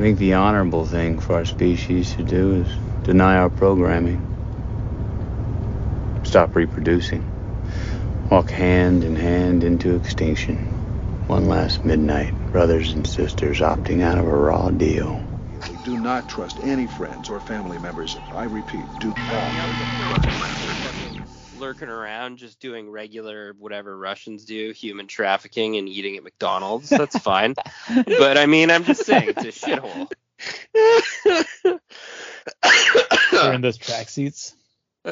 think the honorable thing for our species to do is deny our programming. Stop reproducing. Walk hand in hand into extinction. One last midnight, brothers and sisters opting out of a raw deal. Do not trust any friends or family members. I repeat, do not. Lurking around, just doing regular whatever Russians do, human trafficking and eating at McDonald's. That's fine. But I mean, I'm just saying, it's a shithole. They're in those tracksuits.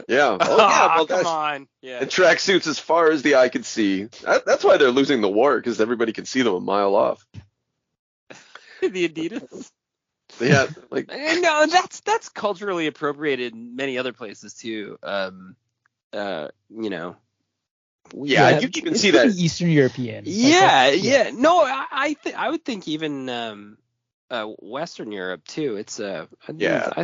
Yeah. Oh, yeah. Well, come on. Yeah. And tracksuits as far as the eye can see. That's why they're losing the war, because everybody can see them a mile off. The Adidas. Yeah. Like. No, that's culturally appropriated in many other places too. You know. Yeah, you can see that. Eastern European. Yeah. No, I would think even Western Europe too. It's I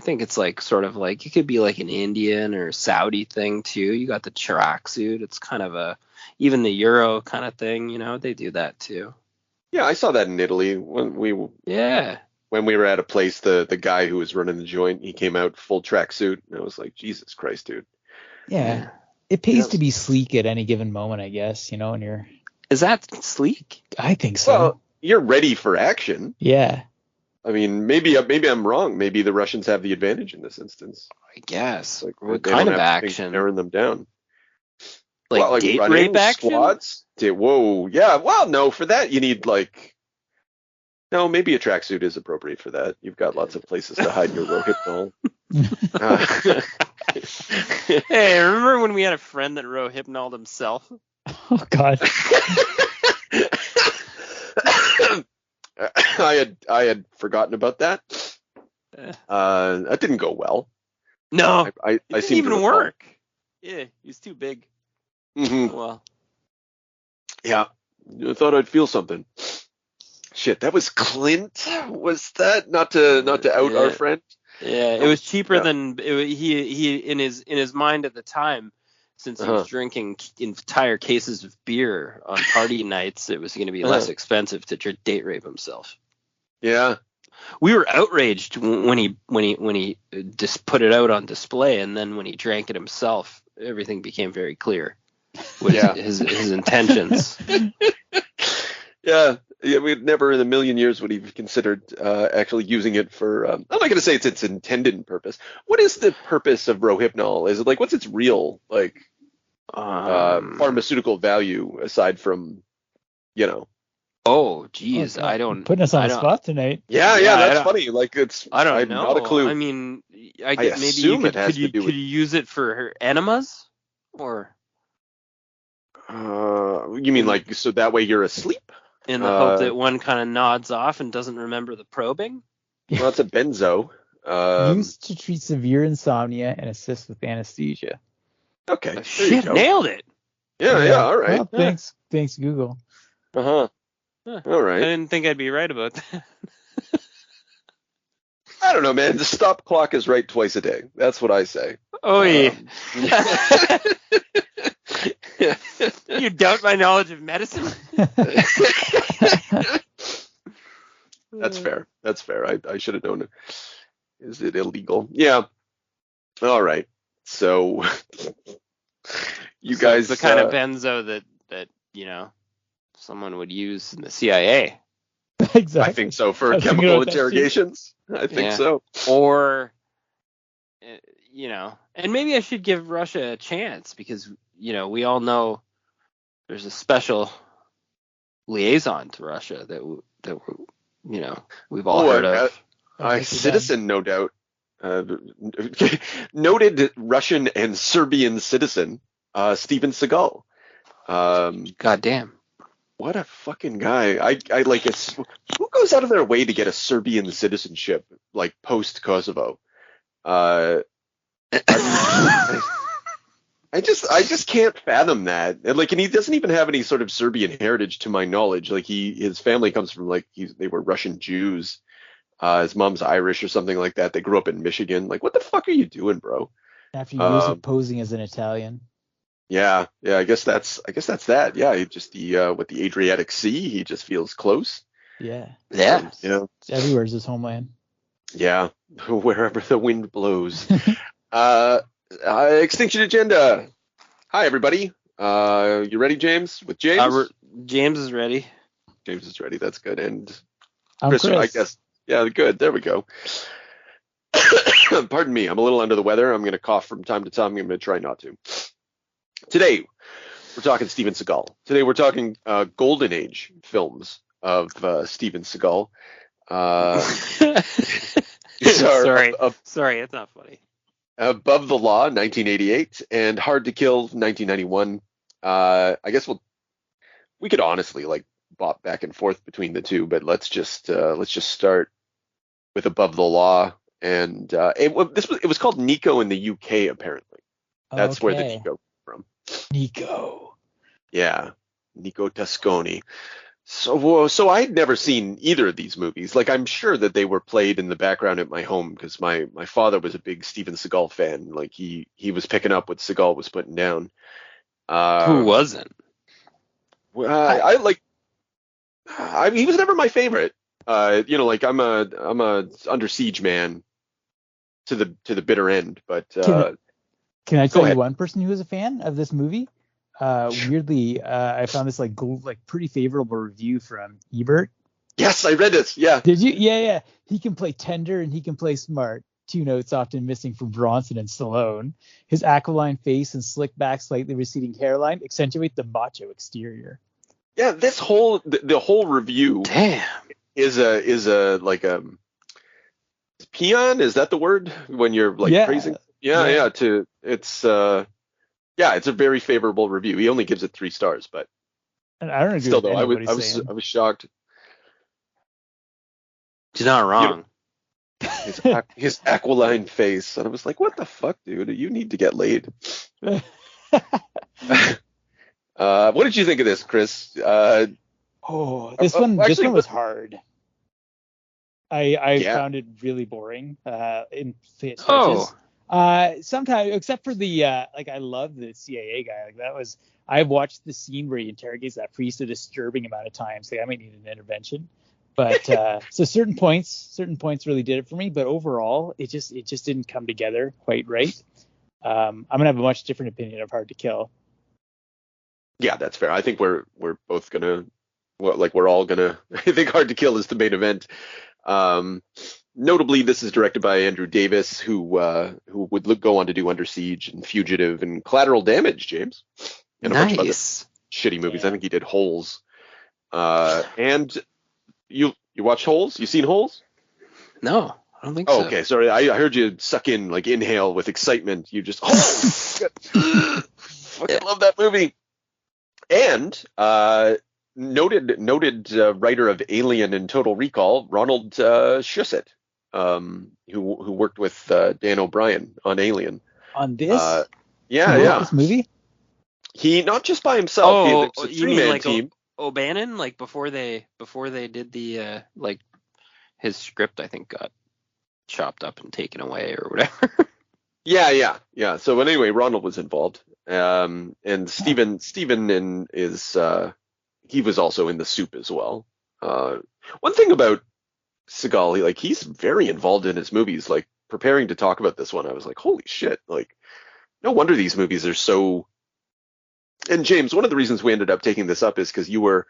think it's like sort of like it could be like an Indian or Saudi thing too. You got the tracksuit. It's kind of even the Euro kind of thing. You know, they do that too. Yeah, I saw that in Italy when we were at a place. The guy who was running the joint, he came out full tracksuit, and I was like, Jesus Christ, dude. Yeah. It pays to be sleek at any given moment, I guess, you know, and you're... Is that sleek? I think so. Well, you're ready for action. Yeah. I mean, maybe I'm wrong. Maybe the Russians have the advantage in this instance. I guess. Like, what kind of action? Narrowing them down. Like date rape action? Squads? Whoa. Yeah. Well, no, for that you need no, maybe a tracksuit is appropriate for that. You've got lots of places to hide your rohypnol. Hey, remember when we had a friend that rohypnoled himself? Oh God. I had forgotten about that. That didn't go well. No, I didn't even work. Yeah, he's too big. Mm-hmm. Well, yeah, I thought I'd feel something. Shit, that was Clint. Was that not to out our friend? Yeah, it was cheaper than he in his mind at the time, since he was drinking entire cases of beer on party nights. It was going to be less expensive to date rape himself. Yeah, we were outraged when he just put it out on display, and then when he drank it himself, everything became very clear with his intentions. Yeah, we'd never in a million years would have considered actually using it for. I'm not going to say it's its intended purpose. What is the purpose of rohypnol? Is it what's its real pharmaceutical value aside from, Oh, geez, I don't. Putting us on the spot tonight. Yeah, that's funny. I don't know. Not a clue. I mean, I guess maybe could you use it for enemas or? You mean so that way you're asleep? In the hope that one kind of nods off and doesn't remember the probing? Well, it's a benzo. Used to treat severe insomnia and assist with anesthesia. Okay. Shit, nailed it. Yeah, all right. Well, thanks, Google. Uh-huh. All right. I didn't think I'd be right about that. I don't know, man. The stop clock is right twice a day. That's what I say. Oh, yeah. You doubt my knowledge of medicine? That's fair. I should have known it. Is it illegal? Yeah. All right. So you guys, the kind of benzo that someone would use in the CIA. Exactly. I think so for chemical interrogations. I think so. Or and maybe I should give Russia a chance because we all know there's a special liaison to Russia that we've all heard of. A citizen, no doubt. Noted Russian and Serbian citizen, Steven Seagal. God damn. What a fucking guy. I like it. Who goes out of their way to get a Serbian citizenship, post Kosovo? I just can't fathom that. And he doesn't even have any sort of Serbian heritage to my knowledge. His family comes from they were Russian Jews. His mom's Irish or something like that. They grew up in Michigan. What the fuck are you doing, bro? After years of posing as an Italian. Yeah. I guess that's that. Yeah, just with the Adriatic Sea, he just feels close. Yeah. Yeah. Everywhere's his homeland. Yeah, wherever the wind blows. Extinction Agenda. Hi, everybody. You ready, James? With James? James is ready. James is ready. That's good. And I'm Chris, Chris. I guess. Yeah, good. There we go. Pardon me. I'm a little under the weather. I'm going to cough from time to time. I'm going to try not to. Today, we're talking Steven Seagal. Today, we're talking Golden Age films of Steven Seagal. Sorry, it's not funny. Above the Law, 1988, and Hard to Kill, 1991. I guess we could honestly bop back and forth between the two, but let's just start with Above the Law. And it was called Nico in the UK, apparently. That's where the Nico came from. Nico. Yeah, Nico Tasconi. So I had never seen either of these movies. I'm sure that they were played in the background at my home because my father was a big Steven Seagal fan. He was picking up what Seagal was putting down. Who wasn't? He was never my favorite. I'm a Under Siege man to the bitter end. But can I tell you one person who was a fan of this movie? Weirdly, I found this pretty favorable review from Ebert. Yes, I read this. Yeah. Did you? Yeah. He can play tender and he can play smart. 2 notes often missing from Bronson and Stallone. His aquiline face and slick back, slightly receding hairline accentuate the macho exterior. Yeah, the whole review. Damn. Is a peon? Is that the word when you're praising? Yeah. It's a very favorable review. He only gives it 3 stars, but and I don't agree still, with though, I was shocked. He's not wrong. His aquiline face, and I was like, "What the fuck, dude? You need to get laid." What did you think of this, Chris? This one was hard. I found it really boring in stretches. Sometimes, except for the I love the CIA guy. I've watched the scene where he interrogates that priest a disturbing amount of times. I might need an intervention. But so certain points really did it for me. But overall, it just didn't come together quite right. I'm gonna have a much different opinion of Hard to Kill. Yeah, that's fair. I think we're both gonna we're all gonna. I think Hard to Kill is the main event. Notably, this is directed by Andrew Davis, who would go on to do Under Siege and Fugitive and Collateral Damage, James, and a bunch of other shitty movies. Yeah. I think he did Holes. And you watched Holes? You seen Holes? No, I don't think so. Okay, sorry. I heard you suck in, inhale with excitement. You just fucking love that movie. And noted writer of Alien and Total Recall, Ronald Shusett, who worked with Dan O'Brien on Alien. On this? This movie? He not just by himself. It's a 3-man team. O'Bannon, before they did the his script, I think got chopped up and taken away or whatever. Yeah. So anyway, Ronald was involved, and Steven is he was also in The Soup as well. One thing about Seagal, he's very involved in his movies. Preparing to talk about this one, I was like, holy shit! No wonder these movies are so. And James, one of the reasons we ended up taking this up is because you were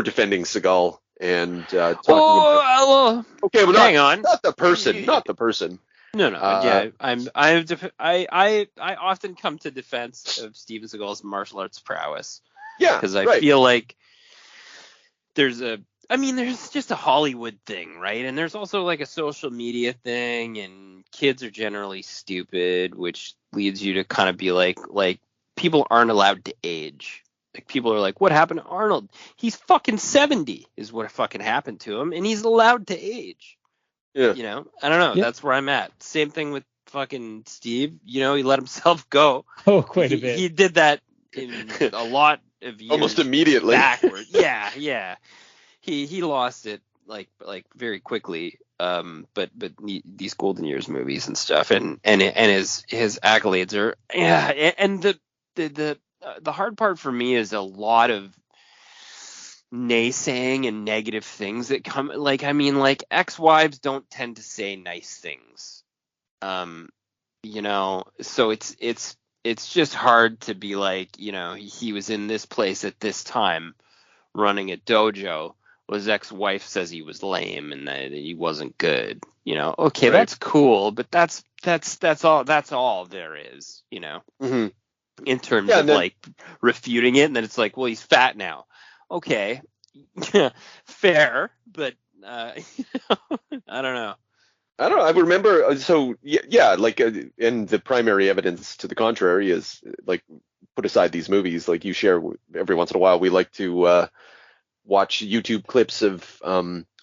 defending Seagal and talking about. Okay, well, hang on. Not the person. No. Yeah, I often come to defense of Steven Seagal's martial arts prowess. Yeah, because I feel like there's just a Hollywood thing, right? And there's also a social media thing, and kids are generally stupid, which leads you to kind of be like people aren't allowed to age. People are like, what happened to Arnold? He's fucking 70 is what fucking happened to him, and he's allowed to age. Yeah. I don't know. Yeah. That's where I'm at. Same thing with fucking Steve. He let himself go. Oh, quite a bit. He did that in a lot of years. Almost immediately. Backward. Yeah. He lost it very quickly. But these Golden Years movies and stuff, and his accolades are and the hard part for me is a lot of naysaying and negative things that come, like, I mean, like, ex-wives don't tend to say nice things, you know, so it's just hard to be like, you know, he was in this place at this time running a dojo. Well, his ex-wife says he was lame and that he wasn't good, you know. Okay, right. That's cool, but that's all there is, you know. Mm-hmm. In terms of like refuting it, and then it's like, well, he's fat now. Okay, fair, but I don't know. I remember. So yeah, like, and the primary evidence to the contrary is, like, put aside these movies, like you share every once in a while, we like to watch YouTube clips of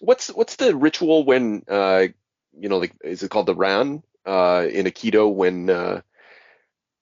what's the ritual when you know, like, is it called the Ran in Aikido, when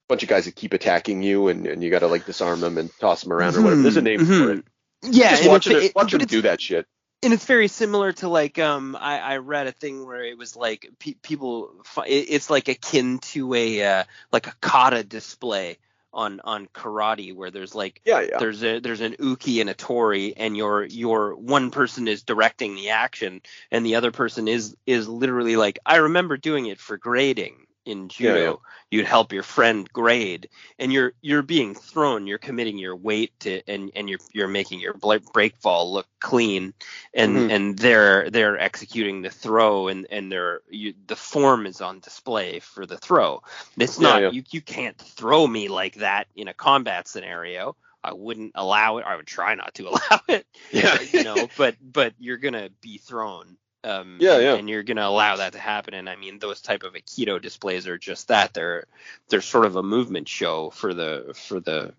bunch of guys that keep attacking you and you got to, like, disarm them and toss them around or whatever. There's a name for it. Yeah, just watch them do that shit. And it's very similar to, like, I read a thing where it was like people, it's like akin to a like a kata display on karate, where there's like there's an uki and a tori, and your one person is directing the action and the other person is literally like, I remember doing it for grading in judo. You'd help your friend grade, and you're being thrown, you're committing your weight to, and you're making your break fall look clean, and they're executing the throw, and the form is on display for the throw. It's not you can't throw me like that in a combat scenario. I wouldn't allow it. I would try not to allow it. You know, but you're gonna be thrown. And you're gonna allow that to happen. And I mean, those type of Aikido displays are just that. They're sort of a movement show for the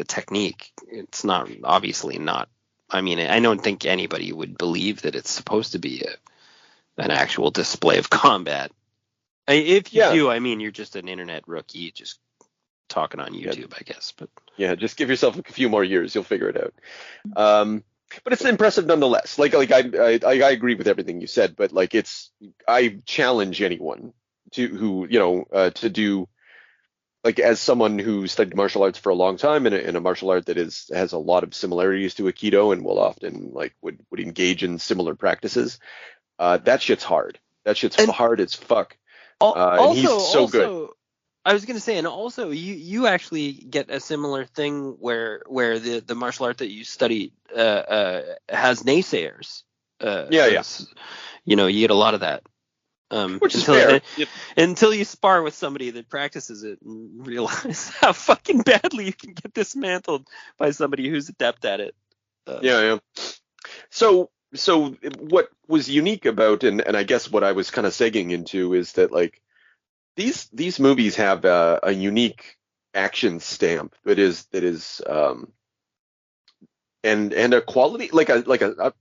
technique. It's not, obviously not. I mean, I don't think anybody would believe that it's supposed to be an actual display of combat. If you do, I mean, you're just an internet rookie, just talking on YouTube, I guess. But just give yourself a few more years, you'll figure it out. But it's impressive nonetheless. Like I agree with everything you said, but like, I challenge anyone to do, like, as someone who studied martial arts for a long time, in a martial art that has a lot of similarities to Aikido and will often, like, would engage in similar practices. That shit's hard. That shit's hard as fuck. And he's so good. I was going to say, and also you actually get a similar thing where the martial art that you study has naysayers. You know, you get a lot of that. Which is fair. Until you spar with somebody that practices it and realize how fucking badly you can get dismantled by somebody who's adept at it. So what was unique about, and I guess what I was kind of segging into, is that, like, these movies have a unique action stamp that is and a quality, like I'm going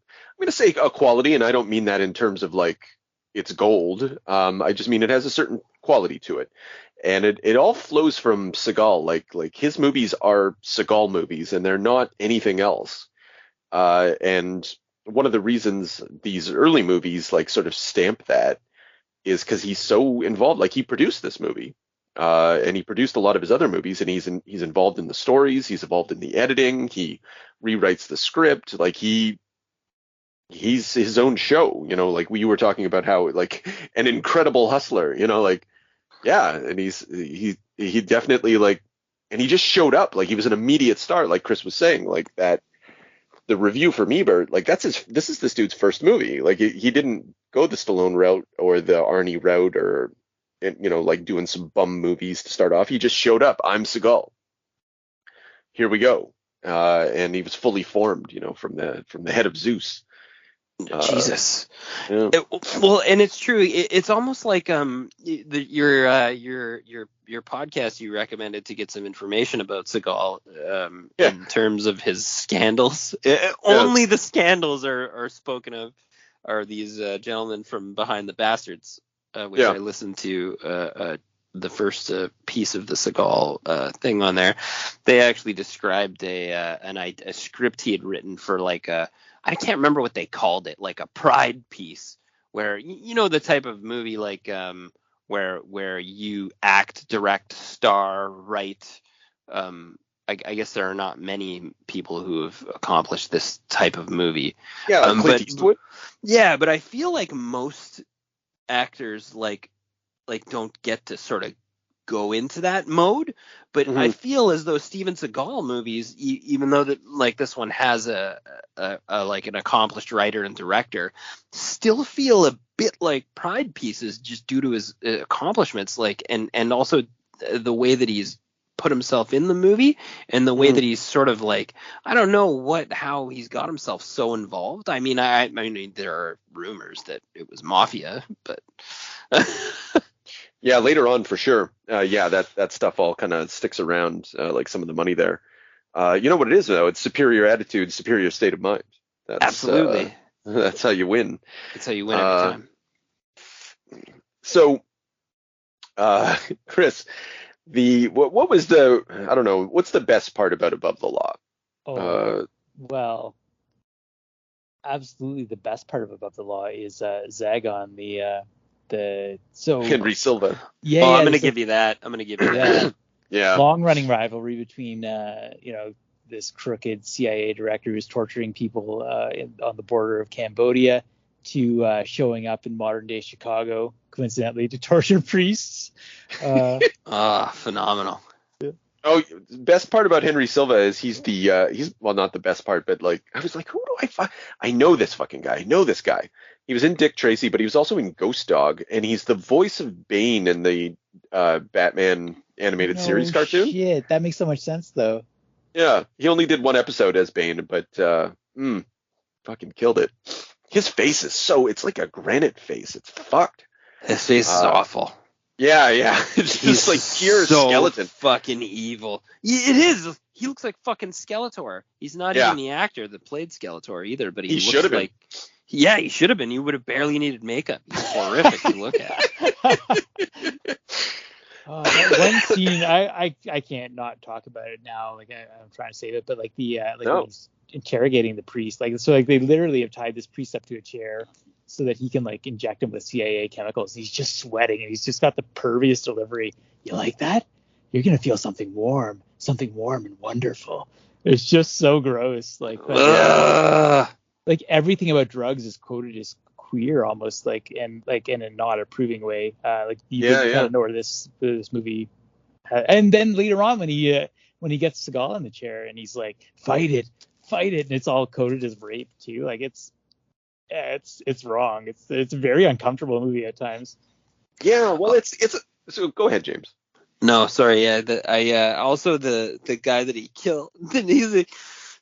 to say a quality, and I don't mean that in terms of, like, it's gold. I just mean it has a certain quality to it, and it all flows from Seagal. Like his movies are Seagal movies, and they're not anything else. And one of the reasons these early movies, like, sort of stamp that is because he's so involved. Like, he produced this movie, and he produced a lot of his other movies, and he's involved in the stories, he's involved in the editing, he rewrites the script. Like, he's his own show, you know, like we were talking about how, like, an incredible hustler, you know, like, and he definitely, like, and he just showed up, like, he was an immediate star, like Chris was saying, like, that the review for Ebert, like, this is this dude's first movie. Like, he didn't go the Stallone route or the Arnie route, or, you know, like, doing some bum movies to start off. He just showed up. I'm Seagal. Here we go. And he was fully formed, you know, from the head of Jesus. Well, and it's true. It's almost like your podcast you recommended to get some information about Seagal in terms of his scandals. Only the scandals are spoken of, are these gentlemen from Behind the Bastards, which I listened to the first piece of the Seagal thing on there. They actually described a script he had written for, like, I can't remember what they called it, like a pride piece, where, you know, the type of movie, like, where you act, direct, star, write, I guess there are not many people who have accomplished this type of movie. Yeah, Clint Eastwood. Yeah, but I feel like most actors like don't get to sort of go into that mode. But I feel as though Steven Seagal movies, even though that like this one has a like an accomplished writer and director, still feel a bit like pride pieces just due to his accomplishments, like and also the way that he's put himself in the movie and the way that he's sort of like, I don't know how he's got himself so involved. I mean, I mean, there are rumors that it was mafia, but yeah, later on for sure. Yeah, that stuff all kind of sticks around, like some of the money there. You know what it is though? It's superior attitude, superior state of mind. That's, absolutely. That's how you win. That's how you win every time. So, Chris, what was I don't know, what's the best part about Above the Law? Well, absolutely the best part of Above the Law is Zagon, Henry Silva. Yeah, I'm gonna give you that. Yeah. Long running rivalry between this crooked CIA director who's torturing people on the border of Cambodia to showing up in modern day Chicago, coincidentally, to torture priests. Phenomenal. Yeah. Oh, the best part about Henry Silva is he's well, not the best part, but like I was like, who do I find? I know this fucking guy. I know this guy. He was in Dick Tracy, but he was also in Ghost Dog, and he's the voice of Bane in the Batman animated series cartoon. Shit, that makes so much sense though. Yeah, he only did one episode as Bane, but fucking killed it. His face is it's like a granite face. It's fucked. His face is awful. Yeah. It's just like pure skeleton. Fucking evil. It is. He looks like fucking Skeletor. He's not even the actor that played Skeletor either, but he looks like. Yeah, he should have been. You would have barely needed makeup. He's horrific to look at. One scene, I can't not talk about it now. Like I'm trying to save it, but like when he's interrogating the priest, like so, like they literally have tied this priest up to a chair so that he can like inject him with CIA chemicals. He's just sweating and he's just got the pervious delivery. You like that? You're gonna feel something warm and wonderful. It's just so gross. Like everything about drugs is quoted as queer almost, like in a not approving way. Like you kind of know where this movie and then later on when he gets Seagal in the chair and he's like fight it, and it's all coded as rape too. Like it's wrong. It's a very uncomfortable movie at times. Yeah, well so go ahead, James. No, sorry. Yeah, also the guy that he killed. He's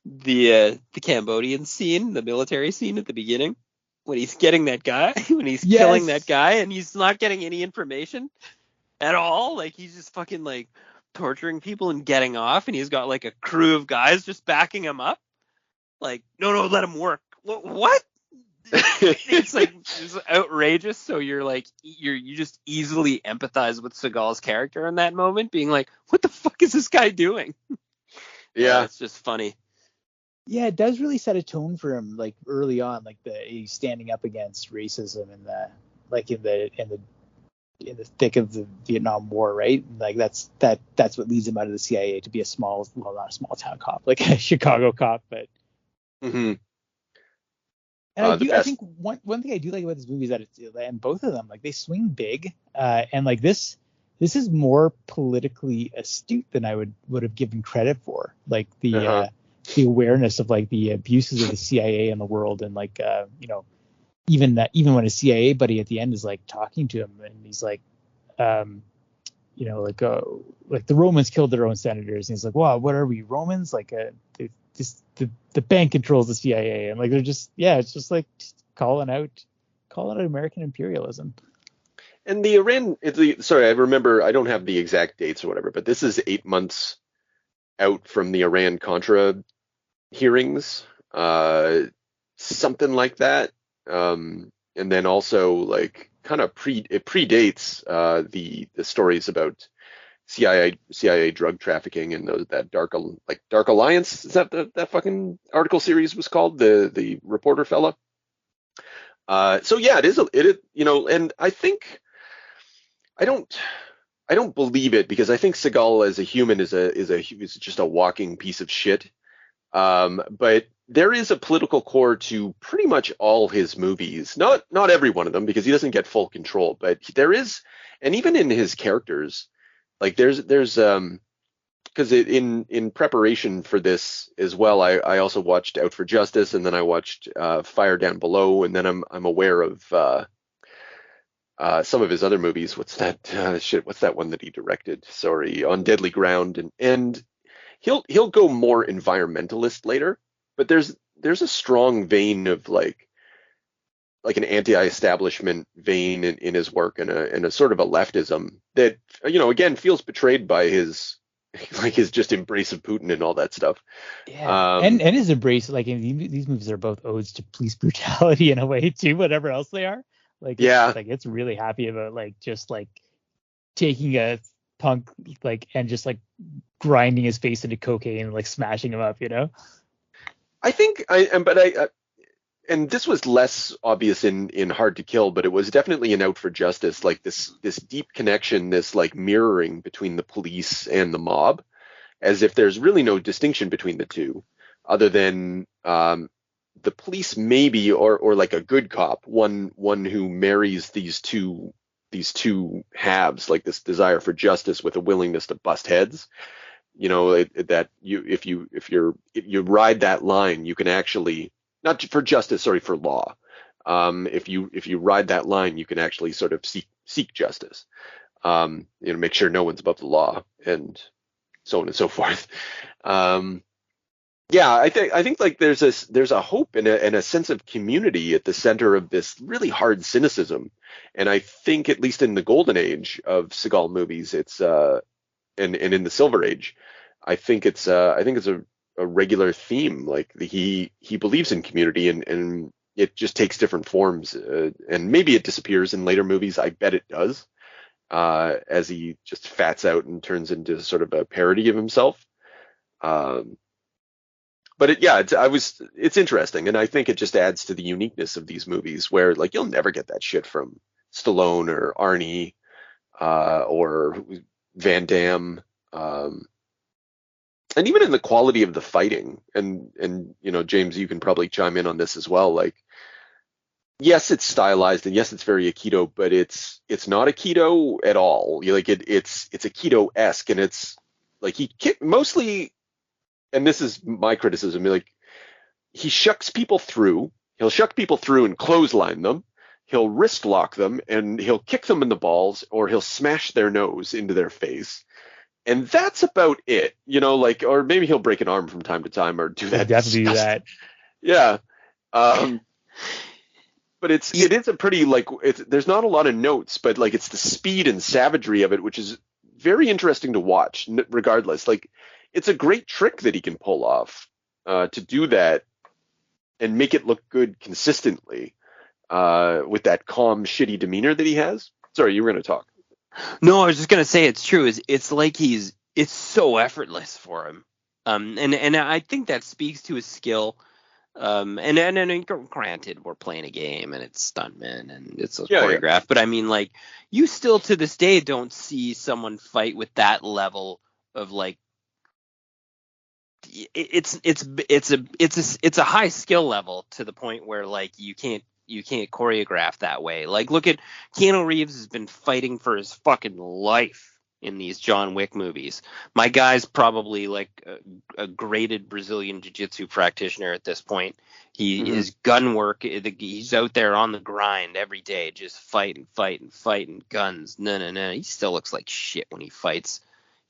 the Cambodian scene, the military scene at the beginning, when he's getting that guy, when he's killing that guy, and he's not getting any information at all. Like he's just fucking like torturing people and getting off, and he's got like a crew of guys just backing him up. Like, no, let him work. What? It's like it's outrageous. So you're like you just easily empathize with Seagal's character in that moment, being like, what the fuck is this guy doing? Yeah, it's just funny. Yeah, it does really set a tone for him, like early on, like he's standing up against racism and in the thick of the Vietnam War, right? Like that's what leads him out of the CIA to be not a small town cop, like a Chicago cop, but. Mm-hmm. And I think one thing I do like about this movie is that and both of them, like they swing big, and like this is more politically astute than I would have given credit for, like the awareness of like the abuses of the CIA in the world, and like even when a CIA buddy at the end is like talking to him and he's like like the Romans killed their own senators, and he's like, wow, what are we, Romans? Like the bank controls the CIA, and like they're just it's just like calling out American imperialism. And the Iran, sorry, I remember, I don't have the exact dates or whatever, but this is 8 months out from the Iran Contra hearings, something like that. And then also like kind of it predates the stories about CIA drug trafficking and that Dark Alliance. Is that fucking article series was called, the reporter fella? So yeah, it is, and I think I don't believe it, because I think Seagal as a human is just a walking piece of shit. But there is a political core to pretty much all his movies. Not every one of them, because he doesn't get full control, but there is, and even in his characters, like there's because in preparation for this as well, I also watched Out for Justice, and then I watched Fire Down Below, and then I'm aware of some of his other movies. What's that What's that one that he directed? Sorry, On Deadly Ground, and he'll go more environmentalist later, but there's a strong vein of like an anti-establishment vein in his work, and a sort of a leftism that, again, feels betrayed by his just embrace of Putin and all that stuff. Yeah, and his embrace, like, these movies are both odes to police brutality in a way too, whatever else they are. Like, it's really happy about just taking a punk and just grinding his face into cocaine and smashing him up, I think and this was less obvious in Hard to Kill, but it was definitely in Out for Justice, like this deep connection, this mirroring between the police and the mob, as if there's really no distinction between the two, other than the police maybe, or like a good cop, one who marries these two halves, like this desire for justice with a willingness to bust heads. That if you ride that line, you can actually, not for justice, sorry, for law. If you ride that line, you can actually sort of seek justice. Make sure no one's above the law, and so on and so forth. I think there's a hope and a sense of community at the center of this really hard cynicism, and I think, at least in the golden age of Seagal movies, it's and in the silver age, I think it's a regular theme. Like, he believes in community, and it just takes different forms, and maybe it disappears in later movies. I bet it does, as he just fats out and turns into sort of a parody of himself. But it's interesting, and I think it just adds to the uniqueness of these movies, where you'll never get that shit from Stallone or Arnie or Van Damme. And even in the quality of the fighting, and James, you can probably chime in on this as well. Yes, it's stylized, and yes, it's very Aikido, but it's not Aikido at all. It's Aikido-esque, and it's he mostly, and this is my criticism, he shucks people through. He'll shuck people through and clothesline them. He'll wrist lock them, and he'll kick them in the balls, or he'll smash their nose into their face. And that's about it, or maybe he'll break an arm from time to time, or do that. Definitely do that. Yeah. But it is a pretty, there's not a lot of notes, but it's the speed and savagery of it, which is very interesting to watch, regardless. It's a great trick that he can pull off, to do that and make it look good consistently, with that calm, shitty demeanor that he has. Sorry, you were going to talk. No, I was just gonna say it's true. It's so effortless for him, and I think that speaks to his skill. And granted, we're playing a game, and it's stuntmen, and it's choreographed. Yeah. But I mean, you still to this day don't see someone fight with that level of it's a high skill level, to the point where you can't choreograph that way. Look at Keanu Reeves, has been fighting for his fucking life in these John Wick movies. My guy's probably a graded Brazilian jiu-jitsu practitioner at this point. His gun work, he's out there on the grind every day, just fighting guns. No. He still looks like shit when he fights.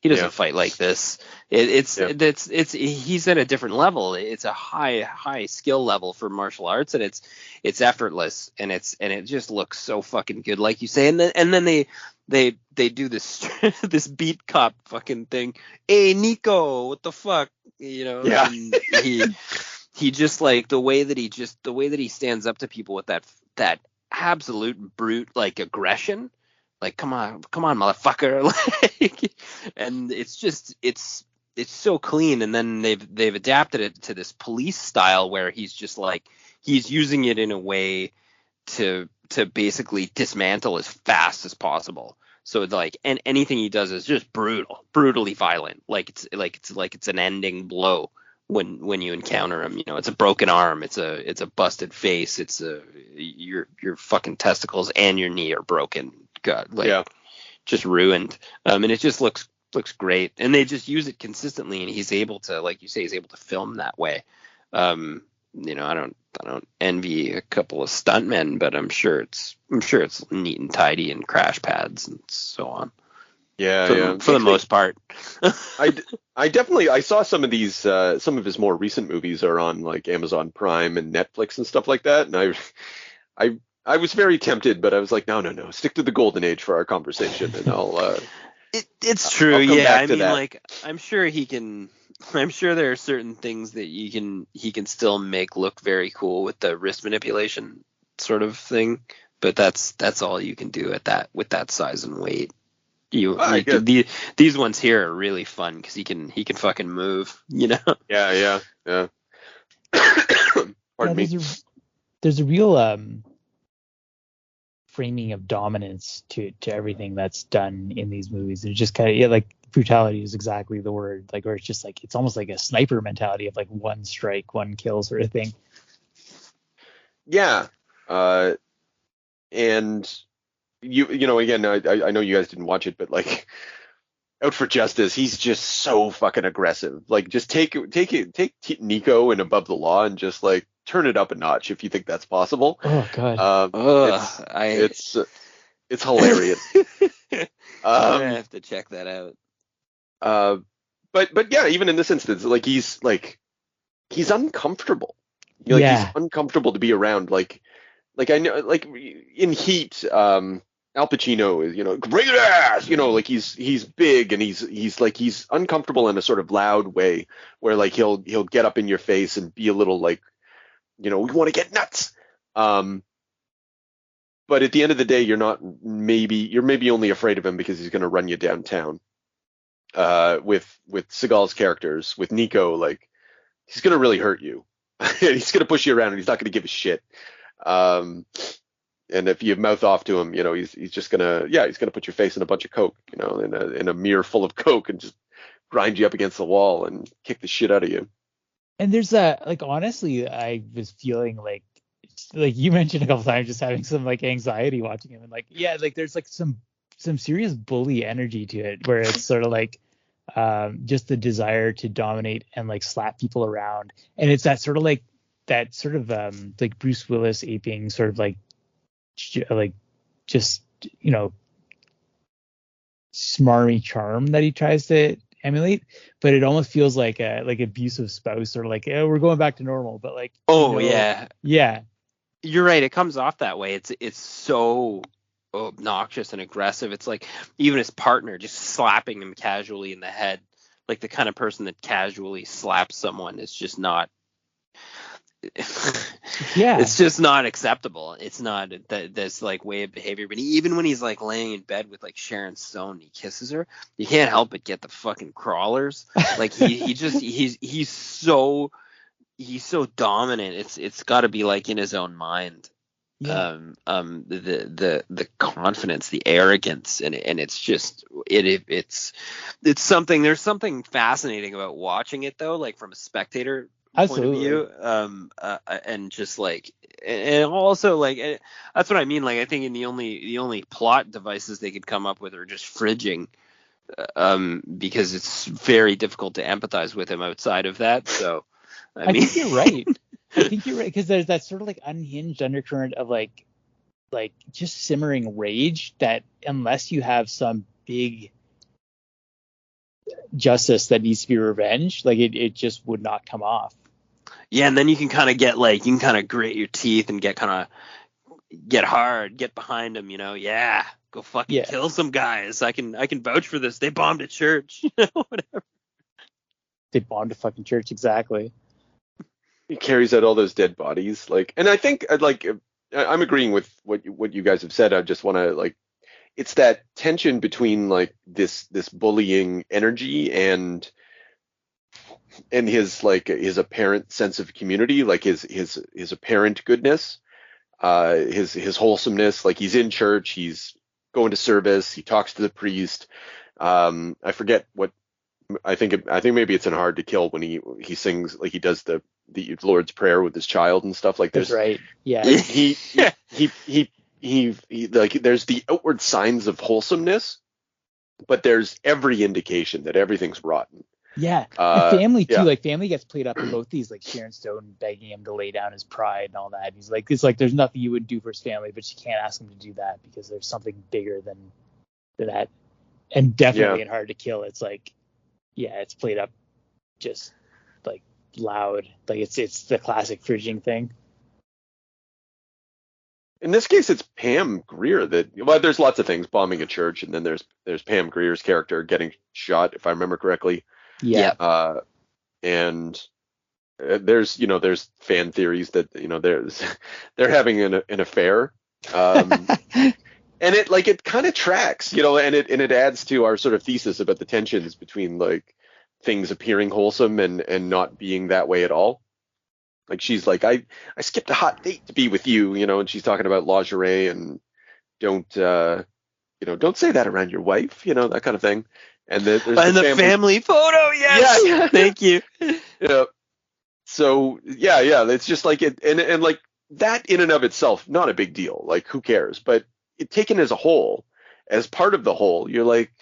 He doesn't fight like this. He's at a different level. It's a high skill level for martial arts, and it's effortless, and it just looks so fucking good, like you say. And then they do this this beat cop fucking thing. Hey Nico, what the fuck, Yeah. And he just the way that he stands up to people with that absolute brute aggression. Come on, motherfucker! And it's so clean. And then they've adapted it to this police style, where he's just he's using it in a way to basically dismantle as fast as possible. So like, and anything he does is just brutally violent. Like it's an ending blow when you encounter him. You know, it's a broken arm, it's a busted face, it's your fucking testicles and your knee are broken. God, like just ruined. And it just looks great. And they just use it consistently, and he's able to, like you say, he's able to film that way. You know, I don't envy a couple of stuntmen, but I'm sure it's neat and tidy and crash pads and so on. Yeah, for the most part. I definitely saw some of these some of his more recent movies are on like Amazon Prime and Netflix and stuff like that, and I was very tempted, but I was like, no, stick to the golden age for our conversation, and I'll. It's true, yeah. I mean, like, I'm sure there are certain things that he can still make look very cool with the wrist manipulation sort of thing, but that's all you can do with that size and weight. These ones here are really fun because he can fucking move, you know. Yeah. Pardon me. There's a real framing of dominance to everything that's done in these movies. It's just kind of like brutality is exactly the word, like, where it's just like it's almost like a sniper mentality of like one strike, one kill sort of thing. Yeah, and you know, again, I know you guys didn't watch it, but like Out for Justice, he's just so fucking aggressive. Like, just take Nico and Above the Law and just like turn it up a notch if you think that's possible. Oh god. It's hilarious. I'm gonna have to check that out. But yeah, even in this instance, like he's uncomfortable. He's uncomfortable to be around. Like I know, like in Heat, Al Pacino is, you know, great ass, you know, like he's big and he's uncomfortable in a sort of loud way where like he'll get up in your face and be a little like, you know, we want to get nuts. But at the end of the day, you're maybe only afraid of him because he's going to run you downtown. With Seagal's characters, with Nico, like he's going to really hurt you. He's going to push you around and he's not going to give a shit. And if you mouth off to him, you know, he's just gonna put your face in a bunch of coke, you know, in a mirror full of coke, and just grind you up against the wall and kick the shit out of you. And there's like, honestly, I was feeling like you mentioned a couple times, just having some like anxiety watching him, and like, yeah, like there's like some serious bully energy to it, where it's sort of like just the desire to dominate and like slap people around, and it's that sort of like Bruce Willis aping sort of like just, you know, smarmy charm that he tries to emulate, but it almost feels like a abusive spouse, or like, we're going back to normal, but like, yeah, you're right, it comes off that way. It's so obnoxious and aggressive. It's like even his partner just slapping him casually in the head, like the kind of person that casually slaps someone is just not it's just not acceptable. It's not this like way of behavior. But even when he's like laying in bed with like Sharon Stone, he kisses her, you can't help but get the fucking crawlers. Like he's so dominant. It's got to be like in his own mind. Yeah. The confidence, the arrogance, and it's just it's something. There's something fascinating about watching it though, like from a spectator point of view, and just like, and also like, that's what I mean. Like, I think the only plot devices they could come up with are just fridging, because it's very difficult to empathize with him outside of that. So, I think you're right. Because there's that sort of like unhinged undercurrent of like just simmering rage that unless you have some big justice that needs to be revenged, like it just would not come off. Yeah, and then you can kind of grit your teeth and get hard, get behind them, you know. Yeah, go fucking kill some guys. I can vouch for this. They bombed a church, whatever. They bombed a fucking church, exactly. He carries out all those dead bodies, like, and I think I'm agreeing with what you guys have said. I just want to like, it's that tension between like this bullying energy and his like his apparent sense of community, like his apparent goodness, his wholesomeness. Like, he's in church, he's going to service, he talks to the priest. I forget what. I think maybe it's in Hard to Kill when he sings, like, he does the Lord's Prayer with his child and stuff like this. That's right. Yeah. He like, there's the outward signs of wholesomeness, but there's every indication that everything's rotten. Yeah. And family too. Yeah. Like, family gets played up in both these, like Sharon Stone begging him to lay down his pride and all that. He's like, it's like there's nothing you would do for his family, but you can't ask him to do that because there's something bigger than that. And definitely in Hard to Kill, it's like, yeah, it's played up just like loud. Like, it's the classic Phrygian thing. In this case, it's Pam Grier there's lots of things, bombing a church, and then there's Pam Grier's character getting shot, if I remember correctly. Yeah. And there's fan theories that, they're having an affair. And it kind of tracks, and it adds to our sort of thesis about the tensions between, like, things appearing wholesome and not being that way at all. Like, she's like, I skipped a hot date to be with you, and she's talking about lingerie and don't say that around your wife, that kind of thing. And there's the family photo, yes, yeah. Thank you. Yeah. So yeah, it's just like it, and like that in and of itself, not a big deal. Like, who cares? But it taken as a whole, as part of the whole, you're like,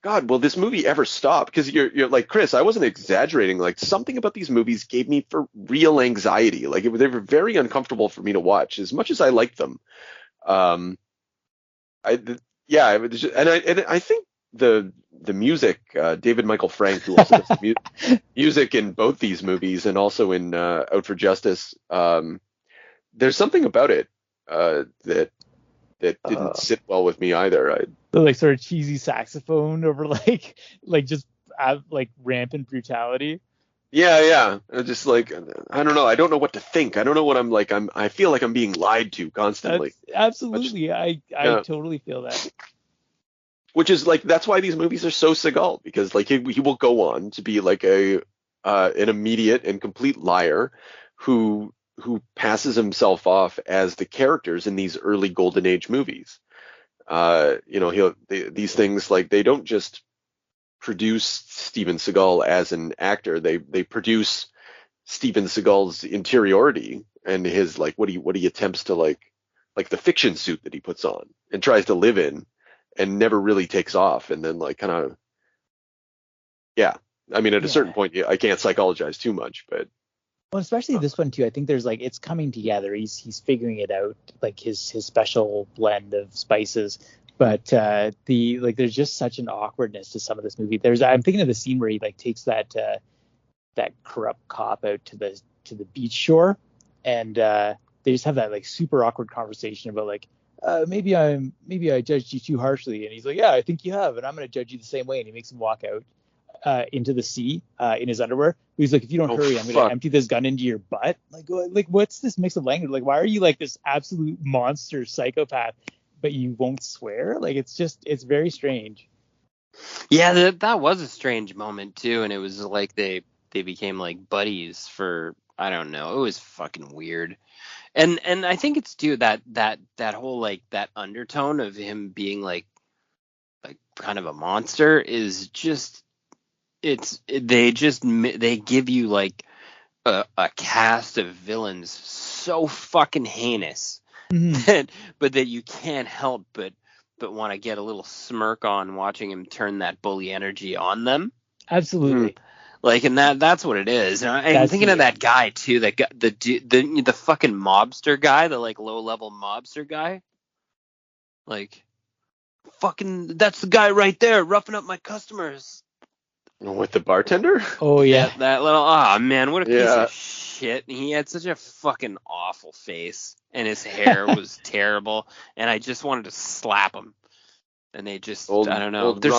God, will this movie ever stop? Because you're like, Chris, I wasn't exaggerating. Like, something about these movies gave me for real anxiety. Like, they were very uncomfortable for me to watch, as much as I liked them. I think the music, David Michael Frank, who also does the music in both these movies and also in Out for Justice, there's something about it that didn't sit well with me either. The, like, sort of cheesy saxophone over like just like rampant brutality. Yeah. Just like, I don't know. I don't know what to think. I don't know what I'm like. I feel like I'm being lied to constantly. Absolutely. I totally feel that. Which is, like, that's why these movies are so Seagal, because, like, he will go on to be like an immediate and complete liar who passes himself off as the characters in these early Golden Age movies. These things, like, they don't just produce Steven Seagal as an actor. They produce Steven Seagal's interiority and his, like, what he attempts to, like the fiction suit that he puts on and tries to live in and never really takes off. And then, like, kind of, yeah. I mean, at a certain point, I can't psychologize too much, but. Well, especially this one too. I think there's, like, it's coming together. He's figuring it out, like his special blend of spices. But there's just such an awkwardness to some of this movie. I'm thinking of the scene where he, like, takes that corrupt cop out to the beach shore, and they just have that, like, super awkward conversation about, like, maybe I judged you too harshly, and he's like, yeah, I think you have, and I'm gonna judge you the same way, and he makes him walk out into the sea in his underwear. He's like, if you don't hurry, I'm gonna empty this gun into your butt. Like what's this mix of language? Like, why are you, like, this absolute monster psychopath, but you won't swear? Like, it's very strange. Yeah, that was a strange moment too, and it was like they became, like, buddies for, I don't know, it was fucking weird. And I think it's too that whole, like, that undertone of him being like kind of a monster is just, they give you, like, a cast of villains so fucking heinous, but that you can't help but want to get a little smirk on watching him turn that bully energy on them. Absolutely. Like, and that's what it is. And I'm thinking of that guy too, that guy, the fucking mobster guy, the, like, low level mobster guy. Like, fucking, that's the guy right there, roughing up my customers. With the bartender? Oh yeah, that little, man, what a piece of shit. He had such a fucking awful face, and his hair was terrible, and I just wanted to slap him. And they just, I don't know, they're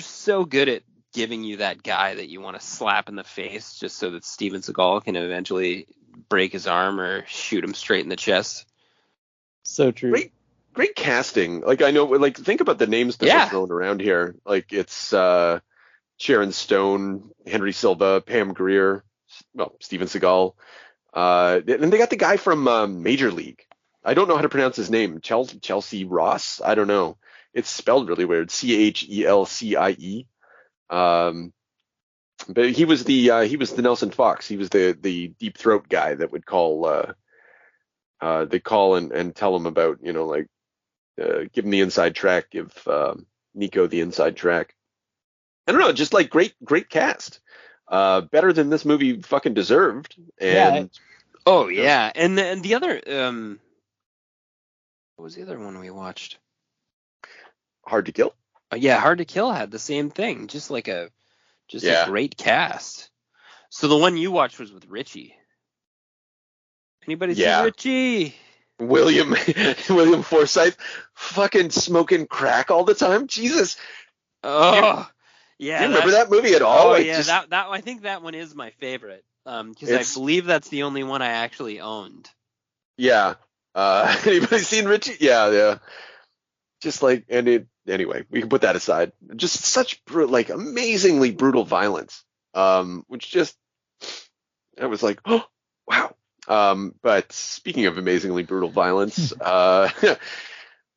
so good at giving you that guy that you want to slap in the face just so that Steven Seagal can eventually break his arm or shoot him straight in the chest. So true. Great casting. Like, I know, like, think about the names that are thrown around here. Like, it's Sharon Stone, Henry Silva, Pam Grier, well, Steven Seagal. And they got the guy from Major League. I don't know how to pronounce his name. Chelsea Ross. I don't know. It's spelled really weird. Chelcie. But he was the Nelson Fox. He was the deep throat guy that would call. They call and tell him about, give him the inside track, give Nico the inside track. I don't know, just like great cast. Better than this movie fucking deserved. And yeah. And the other what was the other one we watched? Hard to Kill? Yeah, Hard to Kill had the same thing. Just a great cast. So the one you watched was with Richie. Anybody see Richie? William Forsythe fucking smoking crack all the time. Jesus. Oh, yeah. Do you remember that movie at all? Oh, yeah. That I think that one is my favorite. Because I believe that's the only one I actually owned. Yeah. Anybody seen Richie? Yeah. Just like, anyway, we can put that aside. Just such amazingly brutal violence. Which just, I was like, oh, wow. But speaking of amazingly brutal violence, I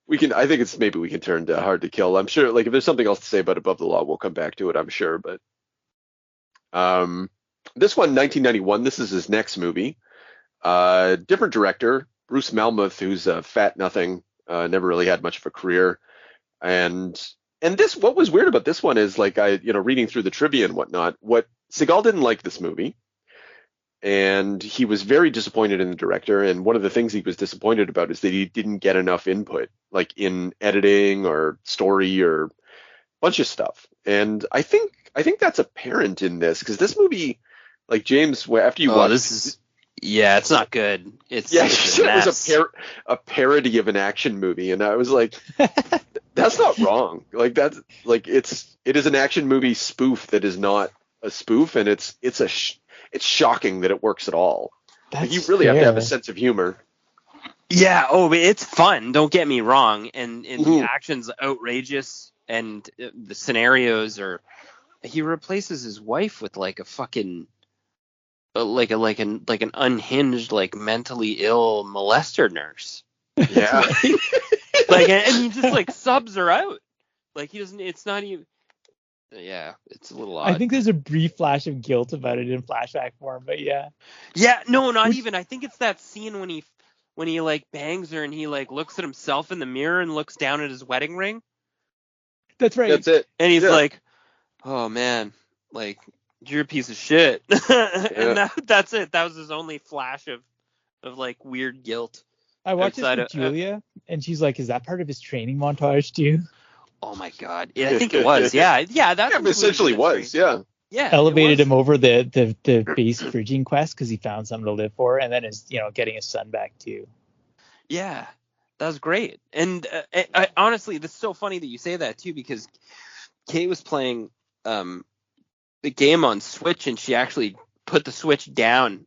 think maybe we can turn to Hard to Kill. I'm sure, if there's something else to say about Above the Law, we'll come back to it, I'm sure. But this one, 1991, this is his next movie. Different director, Bruce Malmuth, who's a fat nothing, never really had much of a career. And this, what was weird about this one is, reading through the trivia and whatnot, Seagal didn't like this movie. And he was very disappointed in the director. And one of the things he was disappointed about is that he didn't get enough input, in editing or story or a bunch of stuff. And I think that's apparent in this, because this movie, James, after you watch this, it's not good. It's it was a parody of an action movie, and I was like, that's not wrong. It is an action movie spoof that is not a spoof, and it's shocking that it works at all. You really have to have a sense of humor. Yeah. Oh, but it's fun. Don't get me wrong. And the action's outrageous, and the scenarios are. He replaces his wife with a fucking, an unhinged, mentally ill molester nurse. Yeah. And he just subs her out. He doesn't. It's not even. Yeah, it's a little odd. I think there's a brief flash of guilt about it in flashback form, but yeah. Yeah, no, not even. I think it's that scene when he bangs her and he looks at himself in the mirror and looks down at his wedding ring. That's right. That's it. And he's like, "Oh man, you're a piece of shit." And that's it. That was his only flash of weird guilt. I watched this with Julia, and she's like, "Is that part of his training montage too?" Oh my god! Yeah, I think it was. Yeah. That's essentially was. Yeah. Yeah. Elevated him over the base bridging quest because he found something to live for, and then is getting his son back too. Yeah, that was great. And I honestly, it's so funny that you say that too, because Kate was playing the game on Switch, and she actually put the Switch down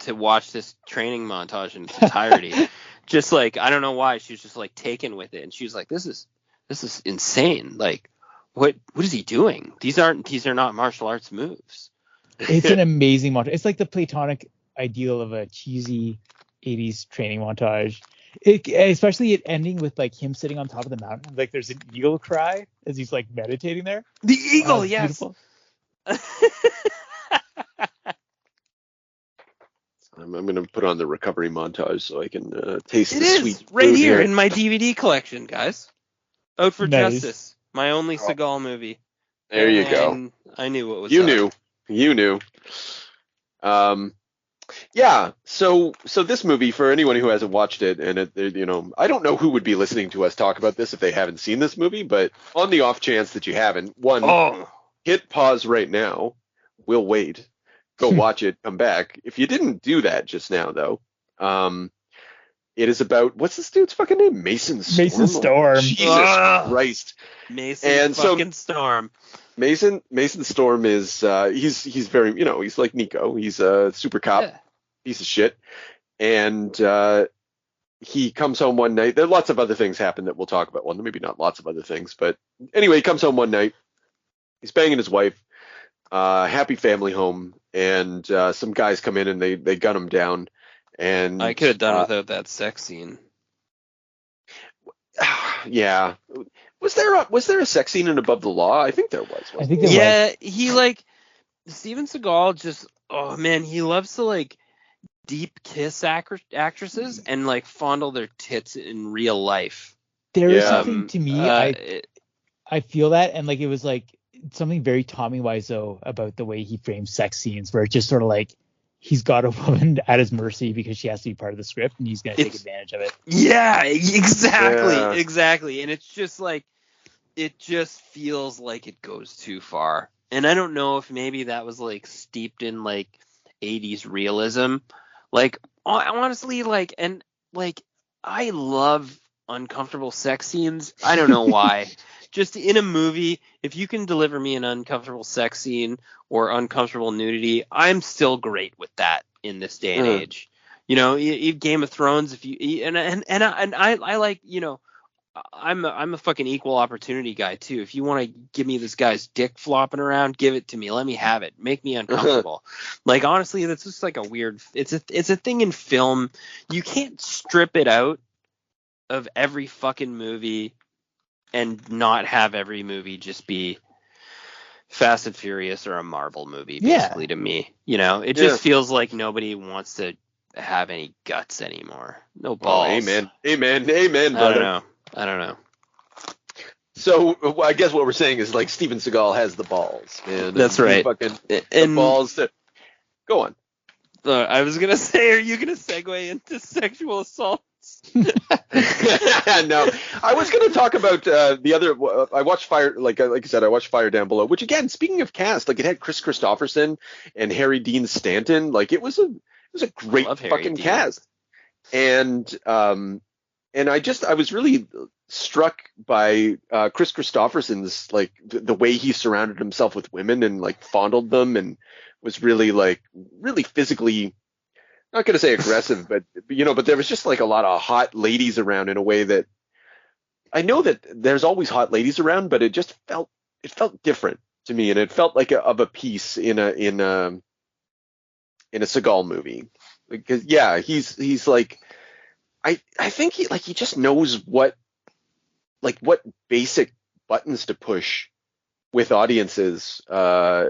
to watch this training montage in its entirety. Just I don't know why, she was just taken with it, and she was like, "This is insane. What is he doing? These are not martial arts moves." It's an amazing montage. It's like the platonic ideal of a cheesy 80s training montage. Especially it ending with him sitting on top of the mountain. There's an eagle cry as he's meditating there. The eagle, yes. Beautiful. I'm going to put on the recovery montage so I can taste the sweet right food here in my DVD collection, guys. Out for Nice. Justice, my only Seagal movie. There you go. I knew what was You up. knew. Yeah. So this movie, for anyone who hasn't watched it, and I don't know who would be listening to us talk about this if they haven't seen this movie, but on the off chance that you haven't, hit pause right now. We'll wait. Go watch it. Come back. If you didn't do that just now, though, it is about, what's this dude's fucking name? Mason Storm. Mason Storm. Jesus Christ. Storm. Mason Storm is he's very, he's like Nico. He's a super cop, piece of shit. And he comes home one night. There are lots of other things happen that we'll talk about. Well, maybe not lots of other things, but anyway, he comes home one night. He's banging his wife. happy family home, and some guys come in and they gun him down. And I could have done without that sex scene. Yeah. Was there a sex scene in Above the Law? I think there was. I think there was. He Steven Seagal just, oh man, he loves to like deep kiss actresses and like fondle their tits in real life. There is something to me, I feel that, and like it was like something very Tommy Wiseau about the way he frames sex scenes, where it's just sort of like he's got a woman at his mercy because she has to be part of the script, and he's going to take advantage of it. Yeah, exactly. And it's just like, it just feels like it goes too far. And I don't know if maybe that was like steeped in like 80s realism. Like, honestly, like, and like, I love uncomfortable sex scenes. I don't know why. Just in a movie, if you can deliver me an uncomfortable sex scene or uncomfortable nudity, I'm still great with that in this day and age. You know, Game of Thrones, if you and I like, you know, I'm a fucking equal opportunity guy too. If you want to give me this guy's dick flopping around, give it to me. Let me have it. Make me uncomfortable. Like, honestly, that's just like a weird. It's a thing in film. You can't strip it out of every fucking movie and not have every movie just be Fast and Furious or a Marvel movie, basically, to me. You know, it just feels like nobody wants to have any guts anymore. No balls. Oh, amen, brother. I don't know. So I guess what we're saying is like Steven Seagal has the balls, man. That's right. The balls to go on. I was gonna say, are you gonna segue into sexual assaults? No, I was gonna talk about the other. I watched Fire, like I said, I watched Fire Down Below. Which again, speaking of cast, like it had Chris Christopherson and Harry Dean Stanton. Like it was a great fucking cast. And I was really struck by Chris Christopherson's like the way he surrounded himself with women and like fondled them and was really physically, not going to say aggressive, but there was just like a lot of hot ladies around in a way that I know that there's always hot ladies around, but it felt different to me, and it felt like of a piece in a Seagal movie, because he's like, I think he just knows what basic buttons to push with audiences, I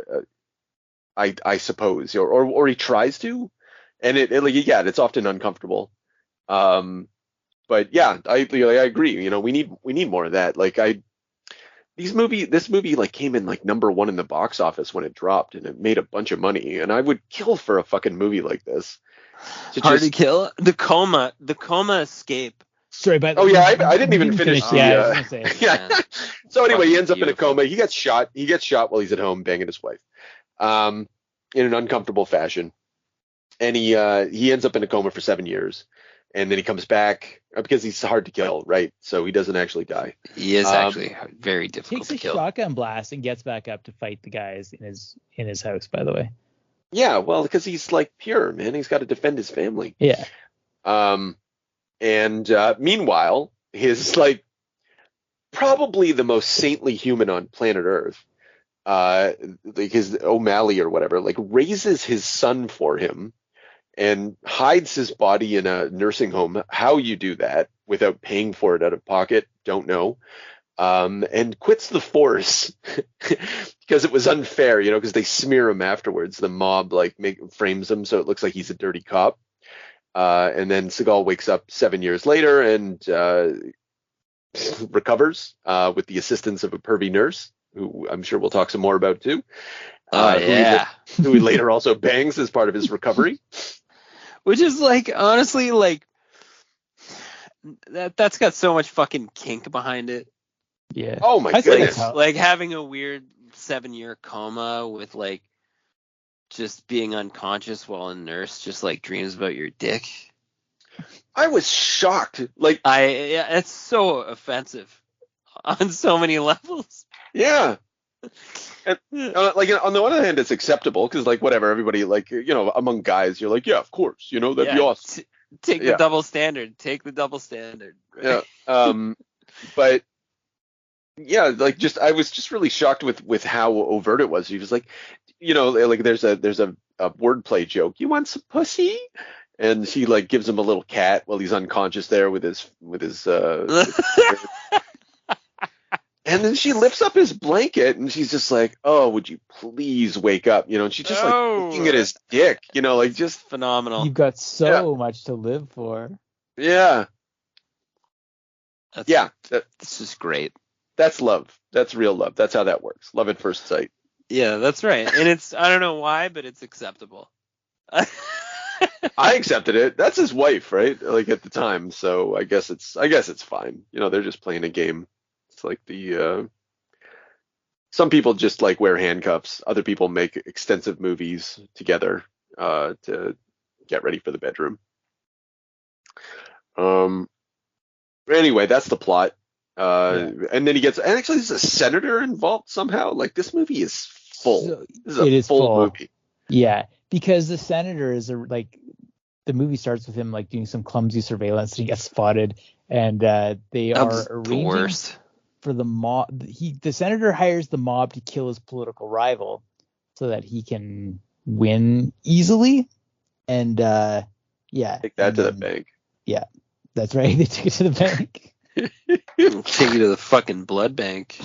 suppose, or he tries to, and it's often uncomfortable. But yeah, I agree. You know, we need more of that. Like this movie like came in like number 1 in the box office when it dropped, and it made a bunch of money. And I would kill for a fucking movie like this. Hard to kill. The coma escape. Sorry, but I didn't even finish. Yeah. So anyway, he ends up in a coma. He gets shot while he's at home banging his wife, in an uncomfortable fashion, and he ends up in a coma for 7 years, and then he comes back because he's hard to kill, right? So he doesn't actually die. He is actually very difficult to kill. Takes a shotgun blast and gets back up to fight the guys in his house. By the way. Yeah, well, because he's like pure, man. He's got to defend his family. Yeah. And meanwhile, his like probably the most saintly human on planet Earth, like his O'Malley or whatever, like raises his son for him and hides his body in a nursing home. How you do that without paying for it out of pocket, don't know. And quits the force because it was unfair, because they smear him afterwards. The mob frames him so it looks like he's a dirty cop. And then Seagal wakes up 7 years later and recovers with the assistance of a pervy nurse, who I'm sure we'll talk some more about too. Who he later also bangs as part of his recovery. Which is like, honestly, like that's got so much fucking kink behind it. Yeah. Oh my goodness. Like having a weird 7-year coma with like just being unconscious while a nurse just like dreams about your dick. I was shocked. Like it's so offensive on so many levels. Yeah. And, like on the one hand, it's acceptable because like whatever, everybody like among guys, you're like, yeah, of course, that'd be awesome. Take the double standard. Take the double standard. Right? Yeah. But yeah, like I was just really shocked with how overt it was. He was like, like there's a wordplay joke. You want some pussy? And she like gives him a little cat while he's unconscious there with his and then she lifts up his blanket and she's just like, "Oh, would you please wake up?" And she's just like looking at his dick, like just phenomenal. You've got so much to live for. Yeah. This is great. That's love. That's real love. That's how that works. Love at first sight. Yeah, that's right. And it's, I don't know why, but it's acceptable. I accepted it. That's his wife, right? Like at the time. So I guess it's fine. They're just playing a game. It's like some people just like wear handcuffs. Other people make extensive movies together to get ready for the bedroom. Anyway, that's the plot. And then and actually there's a senator involved somehow. Like this movie is full. This is a full movie. Yeah, because the senator is the movie starts with him like doing some clumsy surveillance and he gets spotted, and they are arranging for the mob. The senator hires the mob to kill his political rival so that he can win easily. And take that to the bank. Yeah, that's right. They take it to the bank. Take you to the fucking blood bank.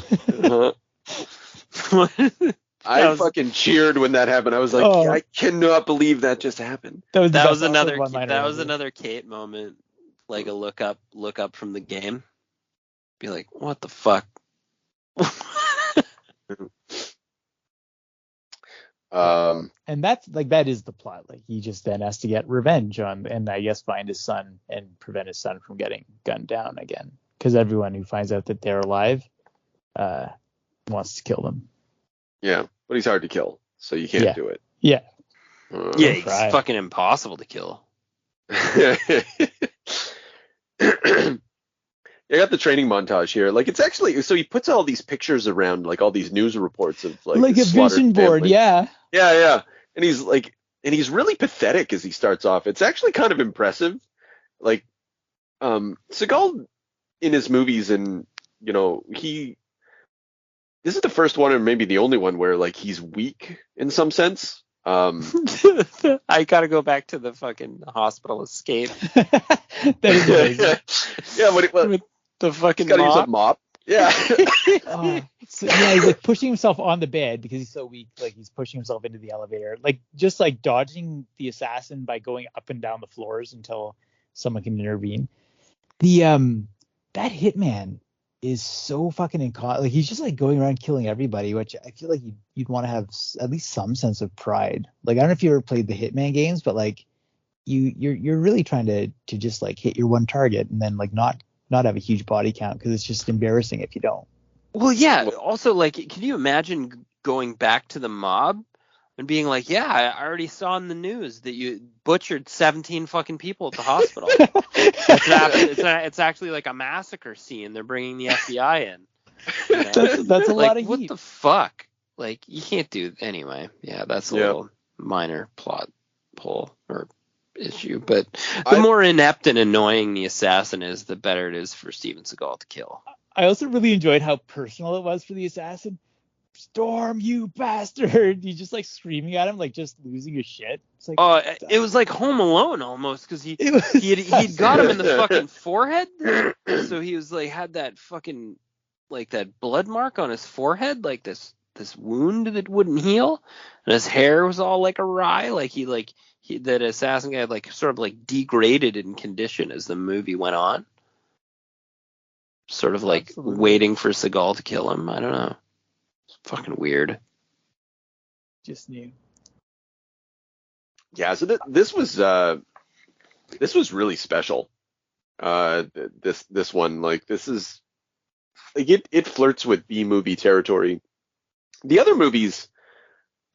I fucking cheered when that happened. I was like, I cannot believe that just happened. That was another Kate moment, like a look up from the game. Be like, what the fuck? And that is the plot. Like he just then has to get revenge on, and I guess find his son and prevent his son from getting gunned down again. Because everyone who finds out that they're alive wants to kill them. Yeah, but he's hard to kill, so you can't do it. Yeah. He's fucking impossible to kill. I got the training montage here. Like it's actually, so he puts all these pictures around, like all these news reports of like a vision board. Family. Yeah. And he's really pathetic as he starts off. It's actually kind of impressive. Like Seagal in his movies, and this is the first one, or maybe the only one, where like he's weak in some sense. I gotta go back to the fucking hospital escape. That is amazing. With the fucking he's gotta mop. use a mop. Yeah. He's like pushing himself on the bed because he's so weak. Like he's pushing himself into the elevator, like just like dodging the assassin by going up and down the floors until someone can intervene. That hitman is so fucking like he's just like going around killing everybody, which I feel like you'd want to have at least some sense of pride. Like I don't know if you ever played the Hitman games, but like you're really trying to just like hit your one target and then like not have a huge body count, because it's just embarrassing if you don't. Well, yeah. Also, like, can you imagine going back to the mob and being like, yeah, I already saw in the news that you butchered 17 fucking people at the hospital. It's actually like a massacre scene. They're bringing the FBI in. That's a lot of heat. What the fuck? Like, you can't do anyway. Yeah, that's a little minor plot hole or issue. But the more inept and annoying the assassin is, the better it is for Steven Seagal to kill. I also really enjoyed how personal it was for the assassin. Storm, you bastard! He's just like screaming at him, like just losing his shit. It's like, it was like Home Alone almost, because he'd got him in the fucking forehead, so he was like had that fucking like that blood mark on his forehead, like this wound that wouldn't heal, and his hair was all like awry, like that assassin guy had like sort of like degraded in condition as the movie went on, sort of like waiting for Seagal to kill him. I don't know. It's fucking weird. Just new. Yeah, so this was really special. This one, like, this is like it flirts with B movie territory. The other movies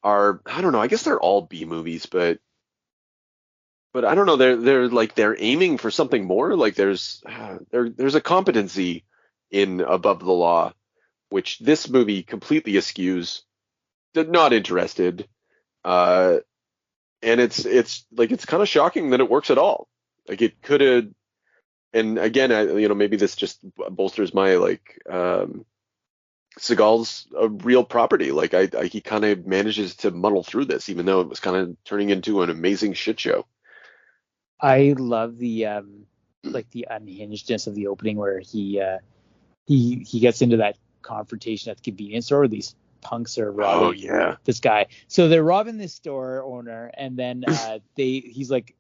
are, I don't know, I guess they're all B movies, but I don't know, they're aiming for something more. Like there's a competency in Above the Law, which this movie completely eschews. Not interested. And it's like, it's kind of shocking that it works at all. Like it could have, and again, maybe this just bolsters my Seagal's a real property. Like he kind of manages to muddle through this, even though it was kind of turning into an amazing shit show. I love the like the unhingedness of the opening where he gets into that confrontation at the convenience store where these punks are robbing this guy. So they're robbing this store owner, and then he's like,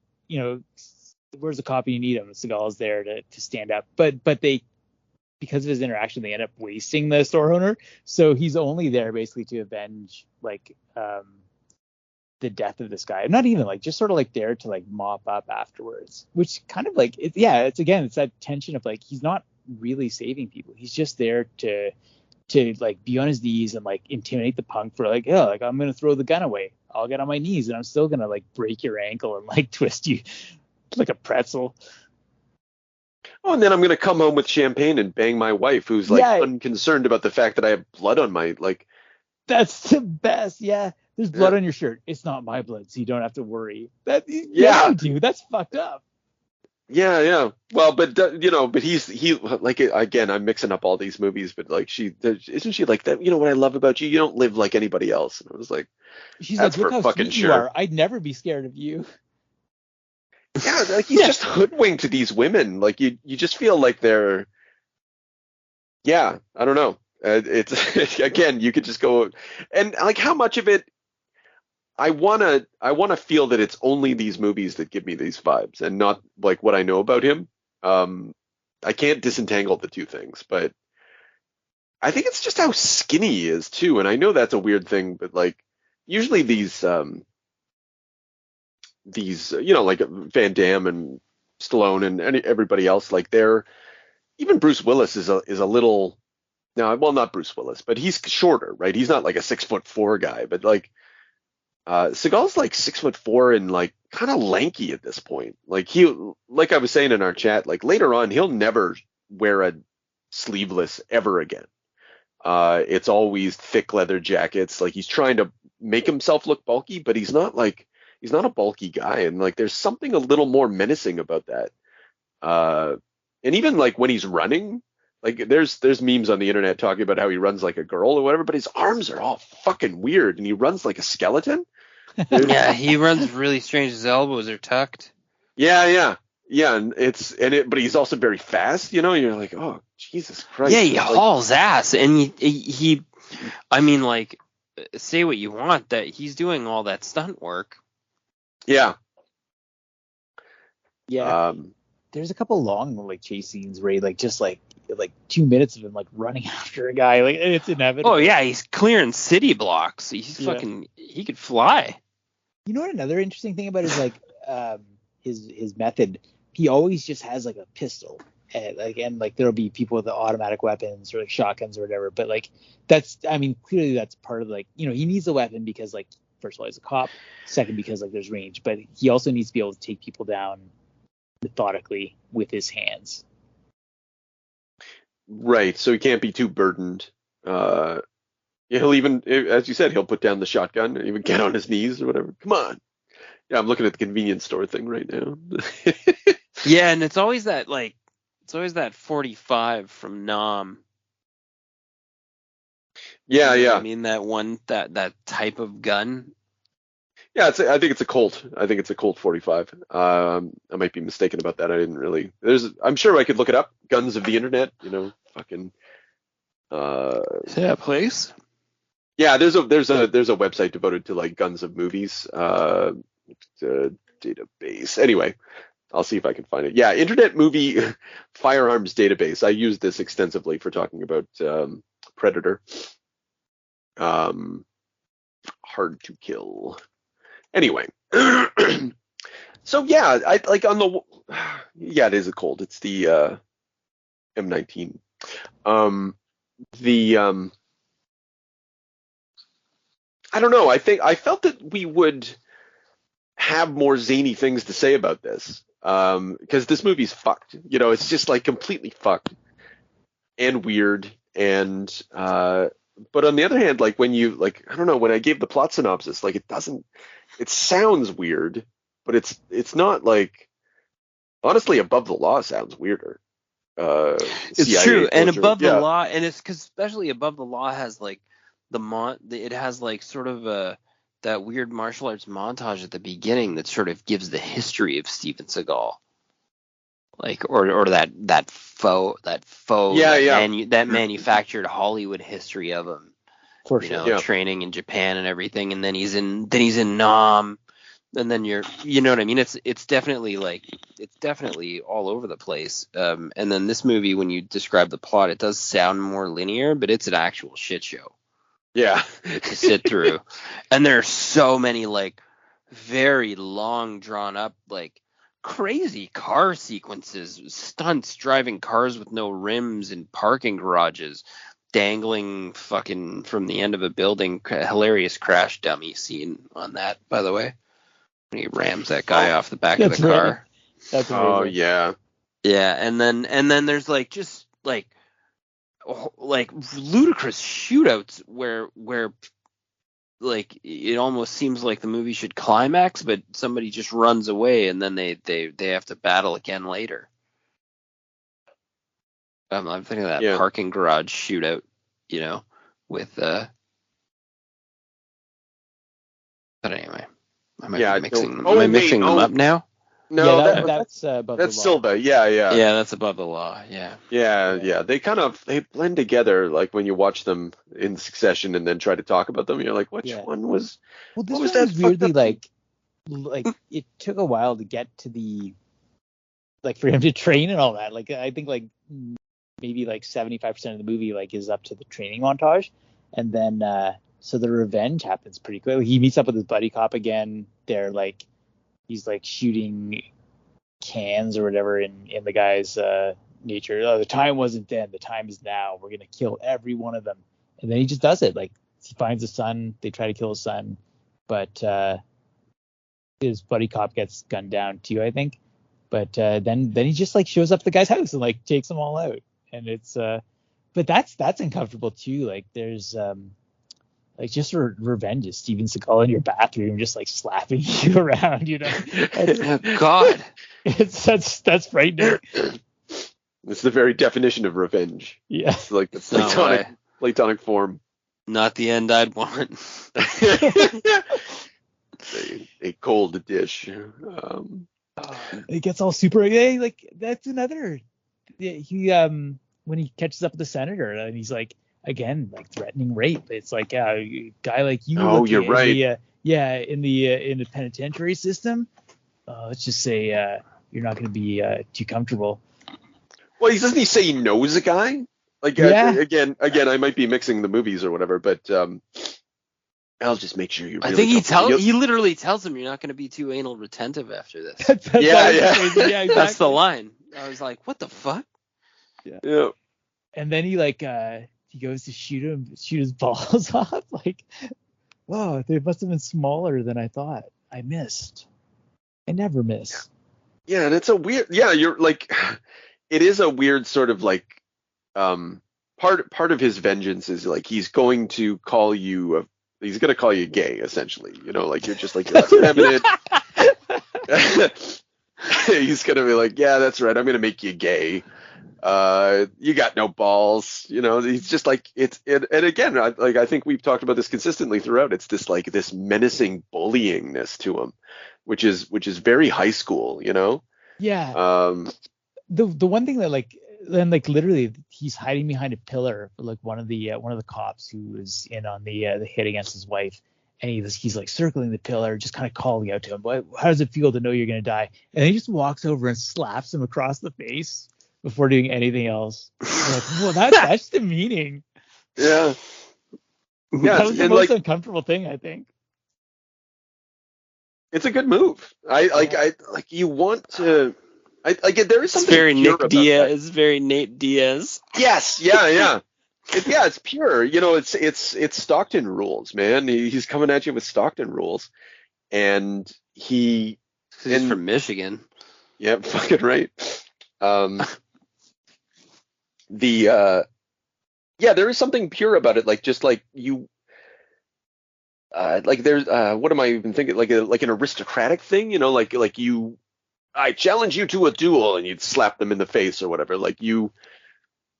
where's the cop you need him? Seagal's there to stand up, but they, because of his interaction, they end up wasting the store owner. So he's only there basically to avenge like the death of this guy. Not even like, just sort of like there to like mop up afterwards, which kind of like it's that tension of like he's not really saving people. He's just there to like be on his knees and like intimidate the punk for like, oh, like I'm gonna throw the gun away. I'll get on my knees and I'm still gonna like break your ankle and like twist you like a pretzel. Oh, and then I'm gonna come home with champagne and bang my wife, who's like unconcerned about the fact that I have blood on my like. That's the best. Yeah, there's blood on your shirt. It's not my blood, so you don't have to worry. You do. That's fucked up. Yeah. Well, but but he like, again, I'm mixing up all these movies, but like isn't she like that? What I love about you don't live like anybody else. And I was like, she's that's like, look how fucking sweet you are. I'd never be scared of you. Yeah, like he's just hoodwinked to these women. Like you just feel like they're. Yeah, I don't know. It's again, you could just go and like how much of it. I wanna feel that it's only these movies that give me these vibes, and not like what I know about him. I can't disentangle the two things, but I think it's just how skinny he is too. And I know that's a weird thing, but like usually these like Van Damme and Stallone and everybody else, like even Bruce Willis is a little. Now, well, not Bruce Willis, but he's shorter, right? He's not like a 6'4" guy, but like. Seagal's like 6'4" and like kind of lanky at this point. Like like I was saying in our chat, like later on, he'll never wear a sleeveless ever again. It's always thick leather jackets. Like he's trying to make himself look bulky, but he's not a bulky guy. And like, there's something a little more menacing about that. And even like when he's running, like there's memes on the internet talking about how he runs like a girl or whatever, but his arms are all fucking weird and he runs like a skeleton. Yeah, he runs really strange. His elbows are tucked. Yeah, but he's also very fast. You're like, oh Jesus Christ. Yeah, he hauls ass, and he, I mean, like, say what you want, that he's doing all that stunt work. Yeah. Yeah. There's a couple long like chase scenes where he like just like 2 minutes of him like running after a guy, like it's inevitable. Oh yeah, he's clearing city blocks. He's fucking, he could fly. You know what another interesting thing about is like his method, he always just has like a pistol, and there'll be people with the automatic weapons or like shotguns or whatever, but like clearly that's part of like, he needs a weapon because like first of all he's a cop, second because like there's range, but he also needs to be able to take people down methodically with his hands. Right, so he can't be too burdened. He'll even, as you said, he'll put down the shotgun and even get on his knees or whatever. Come on. Yeah, I'm looking at the convenience store thing right now. Yeah, and it's always that 45 from Nam. Yeah. I mean that type of gun. Yeah, I think it's a Colt. I think it's a Colt 45. I might be mistaken about that. I didn't really. I'm sure I could look it up. Guns of the internet, fucking. Is that a place? Yeah, there's a website devoted to like guns of movies. Database. Anyway, I'll see if I can find it. Yeah, Internet Movie Firearms Database. I use this extensively for talking about Predator. Hard to kill. Anyway, so yeah, I like on the it is a Colt. It's the M19. I don't know. I felt that we would have more zany things to say about this because this movie's fucked. It's just like completely fucked and weird. And but on the other hand, like when you like, I don't know, when I gave the plot synopsis, like it sounds weird, but it's not like, honestly, Above the Law sounds weirder. It's CIA true, soldier. and above the law, and it's because especially above the law has like it has like sort of that weird martial arts montage at the beginning that sort of gives the history of Steven Seagal, like or that faux that manufactured Hollywood history of him, for sure, training in Japan and everything, and then he's in Nam. And then you know what I mean? It's definitely all over the place. And then this movie, when you describe the plot, it does sound more linear, but it's an actual shit show. Yeah. To sit through. And there are so many like very long, drawn up, like crazy car sequences, stunts, driving cars with no rims in parking garages, dangling fucking from the end of a building. Hilarious crash dummy scene on that, by the way. When he rams that guy off the back of the car. That's amazing. Oh yeah. Yeah, and then there's like just like ludicrous shootouts where like it almost seems like the movie should climax, but somebody just runs away and then they have to battle again later. I'm thinking of that parking garage shootout, with but anyway. Am I mixing them up now? No, that's above that's the law. Silva. Yeah. Yeah, that's above the law. Yeah. Yeah. They blend together, like when you watch them in succession and then try to talk about them. You're like, which one was? Well, this what was one that was weirdly like it took a while to get to the for him to train and all that. Like I think maybe 75% of the movie is up to the training montage, and then so the revenge happens pretty quickly. He meets up with his buddy cop again. They're he's shooting cans or whatever in the guy's nature. Oh, the time wasn't then. The time is now. We're going to kill every one of them. And then he just does it. He finds his son. They try to kill his son. But his buddy cop gets gunned down too, I think. But then he just shows up at the guy's house and takes them all out. And it's but that's uncomfortable too. There's just revenge is Steven Seagal in your bathroom, just slapping you around, Oh, God, that's frightening. It's the very definition of revenge. Yeah, it's the platonic form. Not the end I'd want. a cold dish. It gets all super. Yeah, that's another. He when he catches up with the senator and he's again, threatening rape. It's a guy like you. Oh, you're right. In the penitentiary system. Let's just say you're not going to be too comfortable. Well, doesn't he say he knows a guy? Again, I might be mixing the movies or whatever, but I'll just make sure you. Really I think he literally tells him you're not going to be too anal retentive after this. Yeah, exactly. That's the line. I was like, what the fuck? Yeah. And then he goes to shoot his balls off. Whoa, they must have been smaller than I thought. I missed. I never miss. Yeah, and it's a weird. Yeah, you're it is a weird sort of part of his vengeance is he's going to call you gay, essentially. You're just you're effeminate. He's gonna be yeah, that's right. I'm gonna make you gay. You got no balls. He's just and again, I think we've talked about this consistently throughout. It's this this menacing bullyingness to him, which is very high school. Yeah. The one thing that then literally he's hiding behind a pillar for one of the cops who was in on the hit against his wife, and he's circling the pillar, just kind of calling out to him, "Boy, how does it feel to know you're gonna die?" And then he just walks over and slaps him across the face before doing anything else. Well, that's demeaning. Yeah. That was the most uncomfortable thing, I think. It's a good move. You want to. There is something. It's very Nick Diaz. It's very Nate Diaz. Yes. Yeah. It's pure. It's Stockton rules, man. He's coming at you with Stockton rules, and he's from Michigan. Yeah, fucking right. There is something pure about it. There's what am I even thinking? Like an aristocratic thing, you I challenge you to a duel, and you'd slap them in the face or whatever. Like you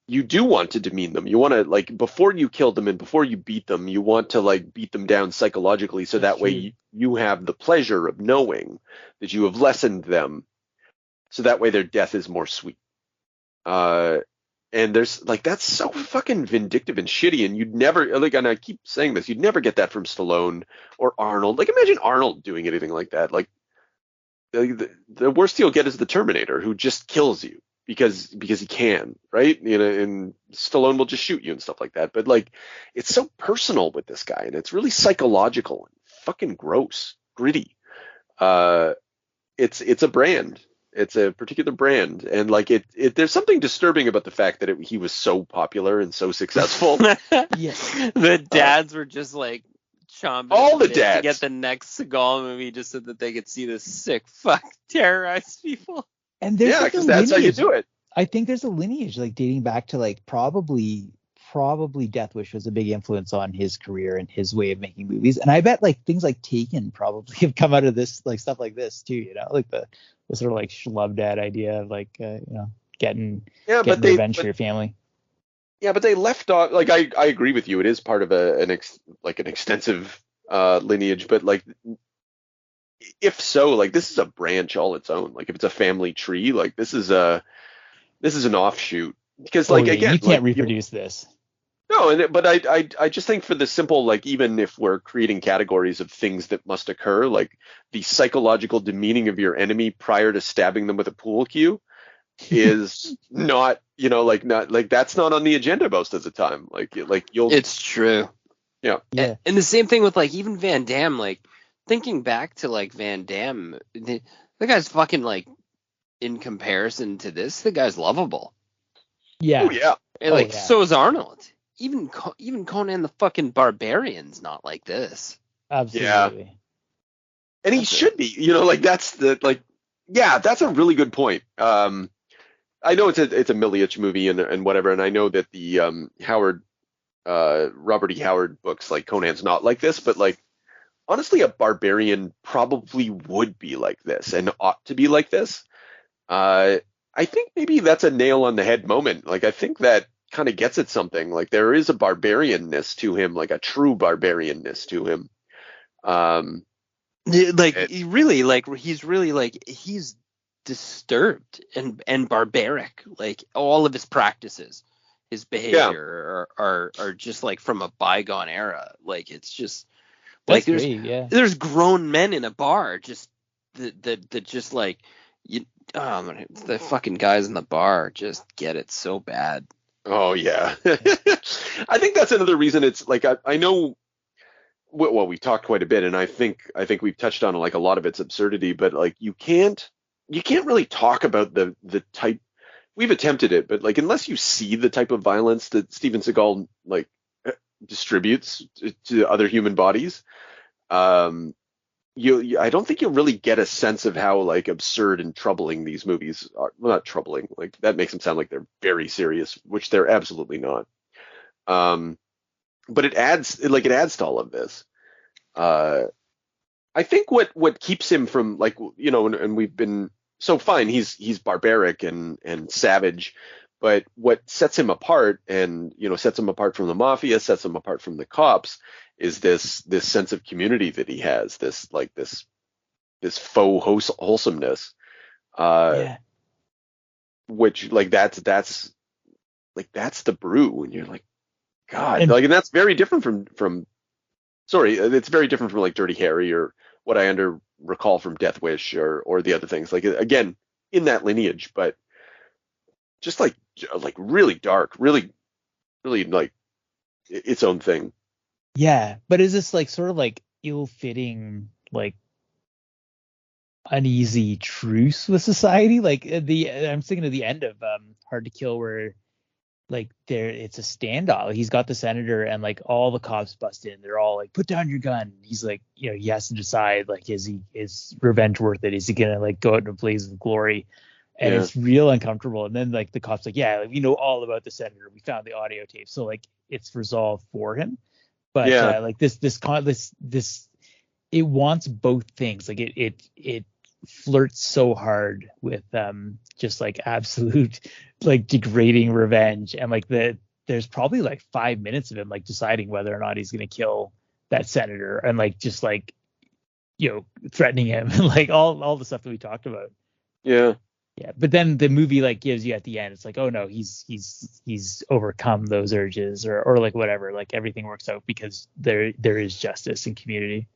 do want to demean them. You want to, like, before you kill them and before you beat them, you want to, like, beat them down psychologically, so that way you have the pleasure of knowing that you have lessened them, so that way their death is more sweet. And there's, like, that's so fucking vindictive and shitty, and you'd never, like, and I keep saying this, you'd never get that from Stallone or Arnold. Like, imagine Arnold doing anything like that. Like, the worst you'll get is the Terminator, who just kills you because he can, right? You know, and Stallone will just shoot you and stuff like that. But, like, it's so personal with this guy, and it's really psychological and fucking gross, gritty. It's a brand. It's a particular brand, and, like, it there's something disturbing about the fact that he was so popular and so successful. Yes, the dads were just like chomping all the dads to get the next Seagal movie just so that they could see this sick fuck terrorize people. And there's because that's how you do it. I think there's a lineage, like, dating back to, like, probably Death Wish was a big influence on his career and his way of making movies. And I bet, like, things like Taken probably have come out of this, like, stuff like this too, you know, like the sort of, like, schlub dad idea of, like, you know, getting revenge for your family. Yeah, but they left off, like, I agree with you. It is part of an extensive lineage, but, like, if so, like, this is a branch all its own. Like, if it's a family tree, like, this is an offshoot, because, like, again, you can't reproduce this. No, but I just think, for the simple, like, even if we're creating categories of things that must occur, like the psychological demeaning of your enemy prior to stabbing them with a pool cue is not, you know, like, not, like, that's not on the agenda most of the time. Like you'll. It's true. Yeah. And the same thing with, like, even Van Damme. Like, thinking back to, like, Van Damme, the guy's fucking, like, in comparison to this, the guy's lovable. Yeah. Oh yeah. And, like, so is Arnold. Even Conan the fucking Barbarian's not like this. Absolutely. Yeah. And he should be, you know, like, that's that's a really good point. I know it's a Miliach movie and whatever, and I know that the Robert E. Howard books, like, Conan's not like this, but, like, honestly, a barbarian probably would be like this and ought to be like this. I think maybe that's a nail on the head moment. Like, I think that kind of gets at something. Like, there is a barbarianness to him, like a true barbarianness to him. He's disturbed and barbaric. Like, all of his practices, his behavior are just, like, from a bygone era. Like, it's just like there's grown men in a bar just that just, like, the fucking guys in the bar just get it so bad. Oh yeah. I think that's another reason it's, like, I know, well, we talked quite a bit, and I think we've touched on, like, a lot of its absurdity, but, like, you can't really talk about the type. We've attempted it, but, like, unless you see the type of violence that Steven Seagal, like, distributes to other human bodies, I don't think you'll really get a sense of how, like, absurd and troubling these movies are. Well, not troubling, like, that makes them sound like they're very serious, which they're absolutely not. But it adds to all of this. I think what keeps him from, like, you know, and we've been so fine. He's barbaric and savage, but what sets him apart, and, you know, sets him apart from the mafia, sets him apart from the cops, is this sense of community that he has, this faux wholesomeness, which, like, that's the brew, and you're like, God, and that's very different from it's very different from, like, Dirty Harry, or what I recall from Death Wish, or the other things, like, again, in that lineage, but just, like really dark, really, really, like, its own thing. Yeah, but is this, like, sort of, like, ill-fitting, like, uneasy truce with society? Like, I'm thinking of the end of Hard to Kill, where, like, it's a standoff. He's got the senator, and, like, all the cops bust in. They're all like, "Put down your gun." He's like, you know, he has to decide, like, is revenge worth it? Is he gonna, like, go out in a blaze of glory? And it's real uncomfortable. And then, like, the cops, like, yeah, like, we know all about the senator. We found the audio tape, so, like, it's resolved for him. But like, this it wants both things. Like, it flirts so hard with just like absolute like degrading revenge, and like there's probably like 5 minutes of him like deciding whether or not he's gonna kill that senator, and like just like, you know, threatening him and like all the stuff that we talked about. Yeah. Yeah, but then the movie like gives you at the end, it's like, oh no, he's overcome those urges, or like whatever, like everything works out because there is justice in community.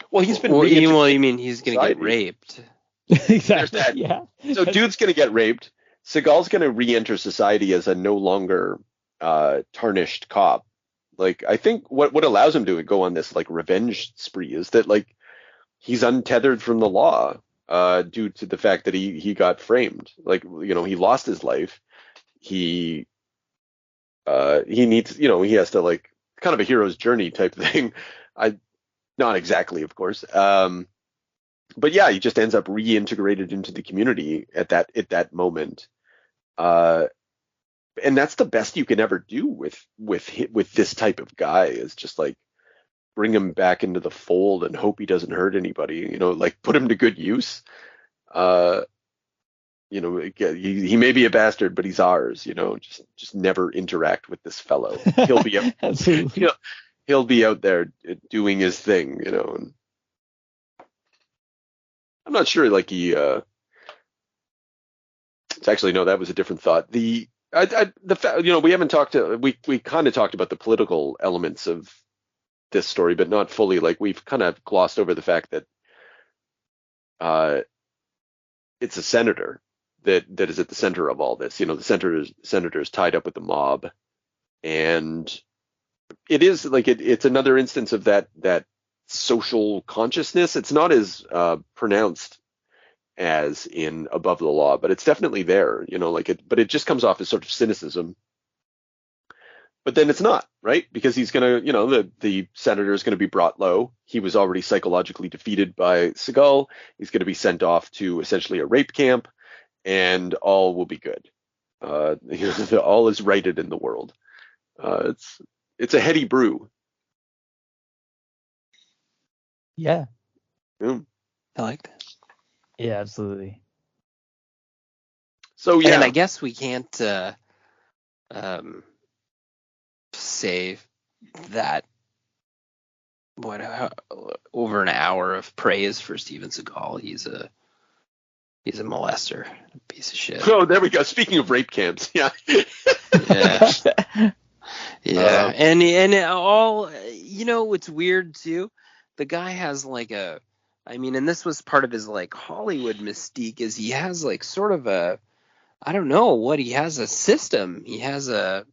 Well, he's been you mean he's gonna get raped? Exactly. Yeah. So dude's gonna get raped. Seagal's gonna re-enter society as a no longer tarnished cop. Like, I think what allows him to go on this like revenge spree is that like he's untethered from the law. Due to the fact that he got framed, like, you know, he lost his life. He needs, you know, he has to like kind of a hero's journey type thing. Not exactly, of course. But yeah, he just ends up reintegrated into the community at that moment. And that's the best you can ever do with this type of guy, is just like bring him back into the fold and hope he doesn't hurt anybody, you know, like put him to good use. You know, he may be a bastard, but he's ours, you know, just never interact with this fellow. He'll be he'll be out there doing his thing, you know. And I'm not sure, like it's actually, no, that was a different thought. You know, we haven't talked we kind of talked about the political elements of this story, but not fully. Like, we've kind of glossed over the fact that it's a senator that is at the center of all this. You know, the senator is tied up with the mob, and it is like it's another instance of that social consciousness. It's not as pronounced as in Above the Law, but it's definitely there. You know, like but it just comes off as sort of cynicism. But then it's not, right? Because he's going to, you know, the senator is going to be brought low. He was already psychologically defeated by Seagal. He's going to be sent off to essentially a rape camp, and all will be good. You know, all is righted in the world. It's a heady brew. Yeah. I like that. Yeah, absolutely. So yeah, and I guess we can't say that over an hour of praise for Steven Seagal. He's a molester, a piece of shit. Oh, there we go. Speaking of rape camps, yeah. Yeah. Yeah. And all, you know, it's weird too. The guy has like and this was part of his like Hollywood mystique, is he has like sort of I don't know what he has, a system. He has a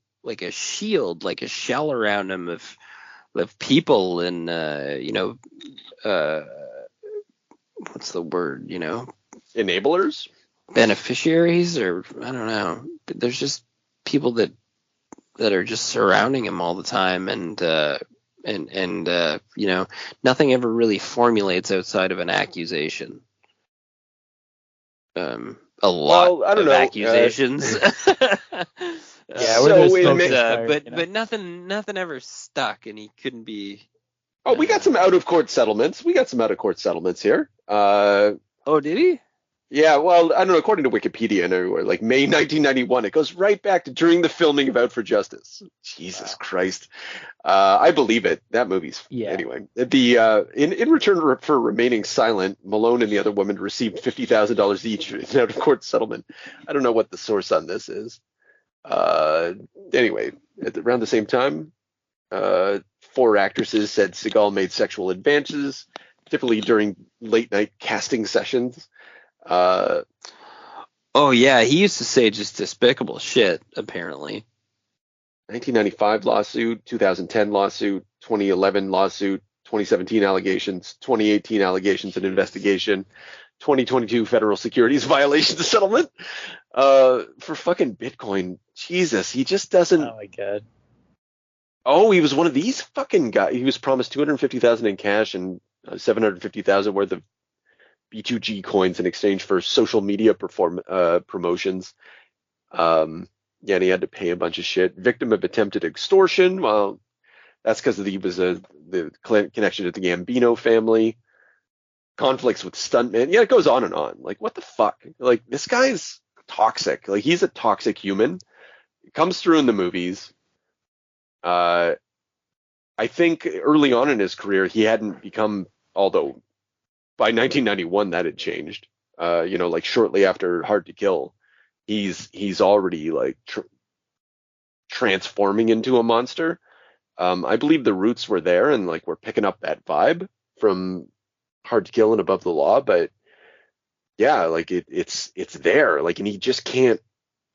shield, like a shell around him of people, and you know, what's the word, you know, enablers, beneficiaries, or I don't know. There's just people that are just surrounding him all the time, and you know, nothing ever really formulates outside of an accusation. A lot of accusations. Yeah, but nothing ever stuck, and he couldn't be. Oh, we got some out of court settlements. Here. Oh, did he? Yeah, well, I don't know. According to Wikipedia and everywhere, like May 1991, it goes right back to during the filming of Out for Justice. Jesus Christ, I believe it. That movie's anyway. In return for remaining silent, Malone and the other woman received $50,000 each in an out of court settlement. I don't know what the source on this is. Anyway, around the same time, 4 actresses said Seagal made sexual advances, typically during late night casting sessions. Oh yeah, he used to say just despicable shit, apparently. 1995 lawsuit, 2010 lawsuit, 2011 lawsuit, 2017 allegations, 2018 allegations and investigation, 2022 federal securities violations settlement for fucking Bitcoin. Jesus, he just doesn't. Oh my god. Oh, he was one of these fucking guys. He was promised $250,000 in cash and $750,000 worth of B2G coins in exchange for social media promotions. Yeah, and he had to pay a bunch of shit. Victim of attempted extortion. Well, that's because he was the connection to the Gambino family. conflicts with stuntmen. Yeah, it goes on and on. Like, what the fuck? Like, this guy's toxic. Like, he's a toxic human. It comes through in the movies. I think early on in his career, he hadn't become, although by 1991 that had changed. Like shortly after Hard to Kill, he's already like transforming into a monster. I believe the roots were there, and like we're picking up that vibe from Hard to Kill and Above the Law, but yeah, like it's there, like, and he just can't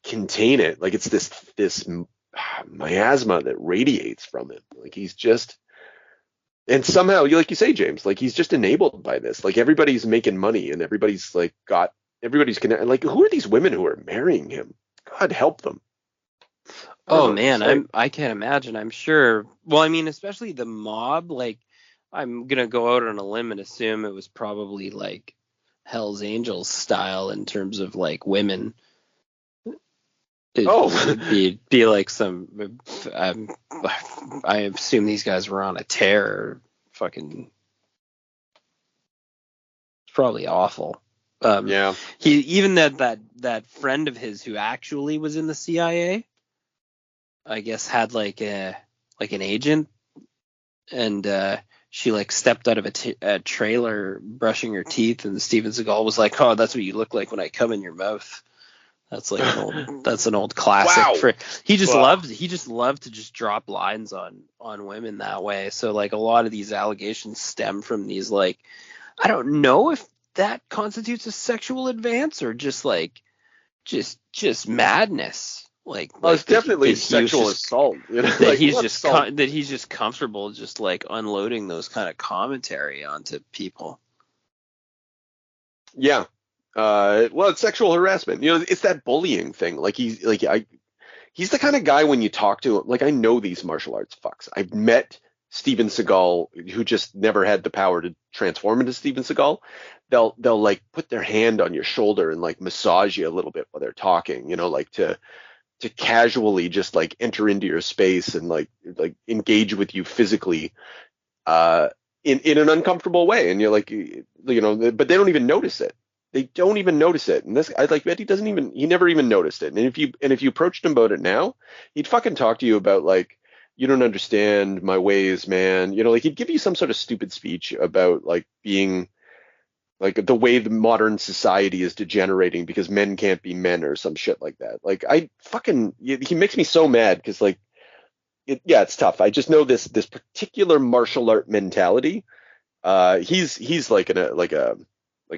contain it. Like, it's this miasma that radiates from him. Like, he's just, and somehow, like you say, James, like, he's just enabled by this. Like, everybody's making money, and everybody's connected. Like, who are these women who are marrying him? God help them. Oh man, I can't imagine. I'm sure. Well, I mean, especially the mob. Like, I'm gonna go out on a limb and assume it was probably like Hell's Angels style in terms of like women. It'd be like some. I assume these guys were on a tear. Fucking, it's probably awful. Yeah. He even that friend of his who actually was in the CIA, I guess, had like an agent, and she like stepped out of a trailer brushing her teeth, and Steven Seagal was like, "Oh, that's what you look like when I come in your mouth." That's like an old classic. Wow. He just loved to just drop lines on women that way. So like a lot of these allegations stem from these, like, I don't know if that constitutes a sexual advance or just like just madness. Like, it's definitely sexual assault. You know? That he's just comfortable just like unloading those kind of commentary onto people. Yeah. Well, it's sexual harassment. You know, it's that bullying thing. Like, he's the kind of guy, when you talk to him, like, I know these martial arts fucks. I've met Steven Seagal who just never had the power to transform into Steven Seagal. They'll like put their hand on your shoulder and like massage you a little bit while they're talking, you know, like to casually just like enter into your space and like engage with you physically in an uncomfortable way. And you're like, you know, but they don't even notice it. They don't even notice it. And this, I like bet he never even noticed it. And if you approached him about it now, he'd fucking talk to you about like, you don't understand my ways, man. You know, like, he'd give you some sort of stupid speech about like being like the way the modern society is degenerating because men can't be men or some shit like that. Like, he makes me so mad because like, it's tough. I just know this particular martial art mentality. He's like a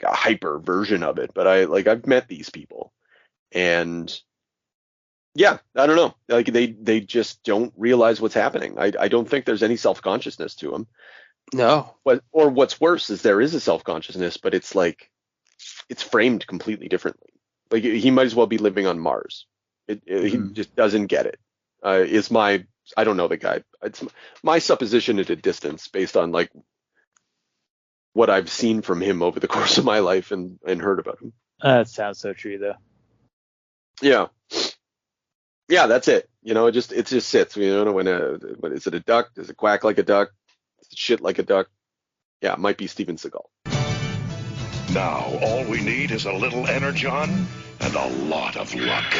hyper version of it, but I've met these people, and yeah, I don't know. Like, they just don't realize what's happening. I don't think there's any self-consciousness to them. No. Or what's worse is there is a self-consciousness, but it's like, it's framed completely differently. Like, he might as well be living on Mars. He just doesn't get it. I don't know the guy. It's my supposition at a distance based on like what I've seen from him over the course of my life and heard about him. That sounds so true, though. Yeah. Yeah, that's it. You know, it just sits. You know, when is it a duck? Does it quack like a duck? Does it shit like a duck? Yeah, it might be Steven Seagal. Now, all we need is a little energon and a lot of luck.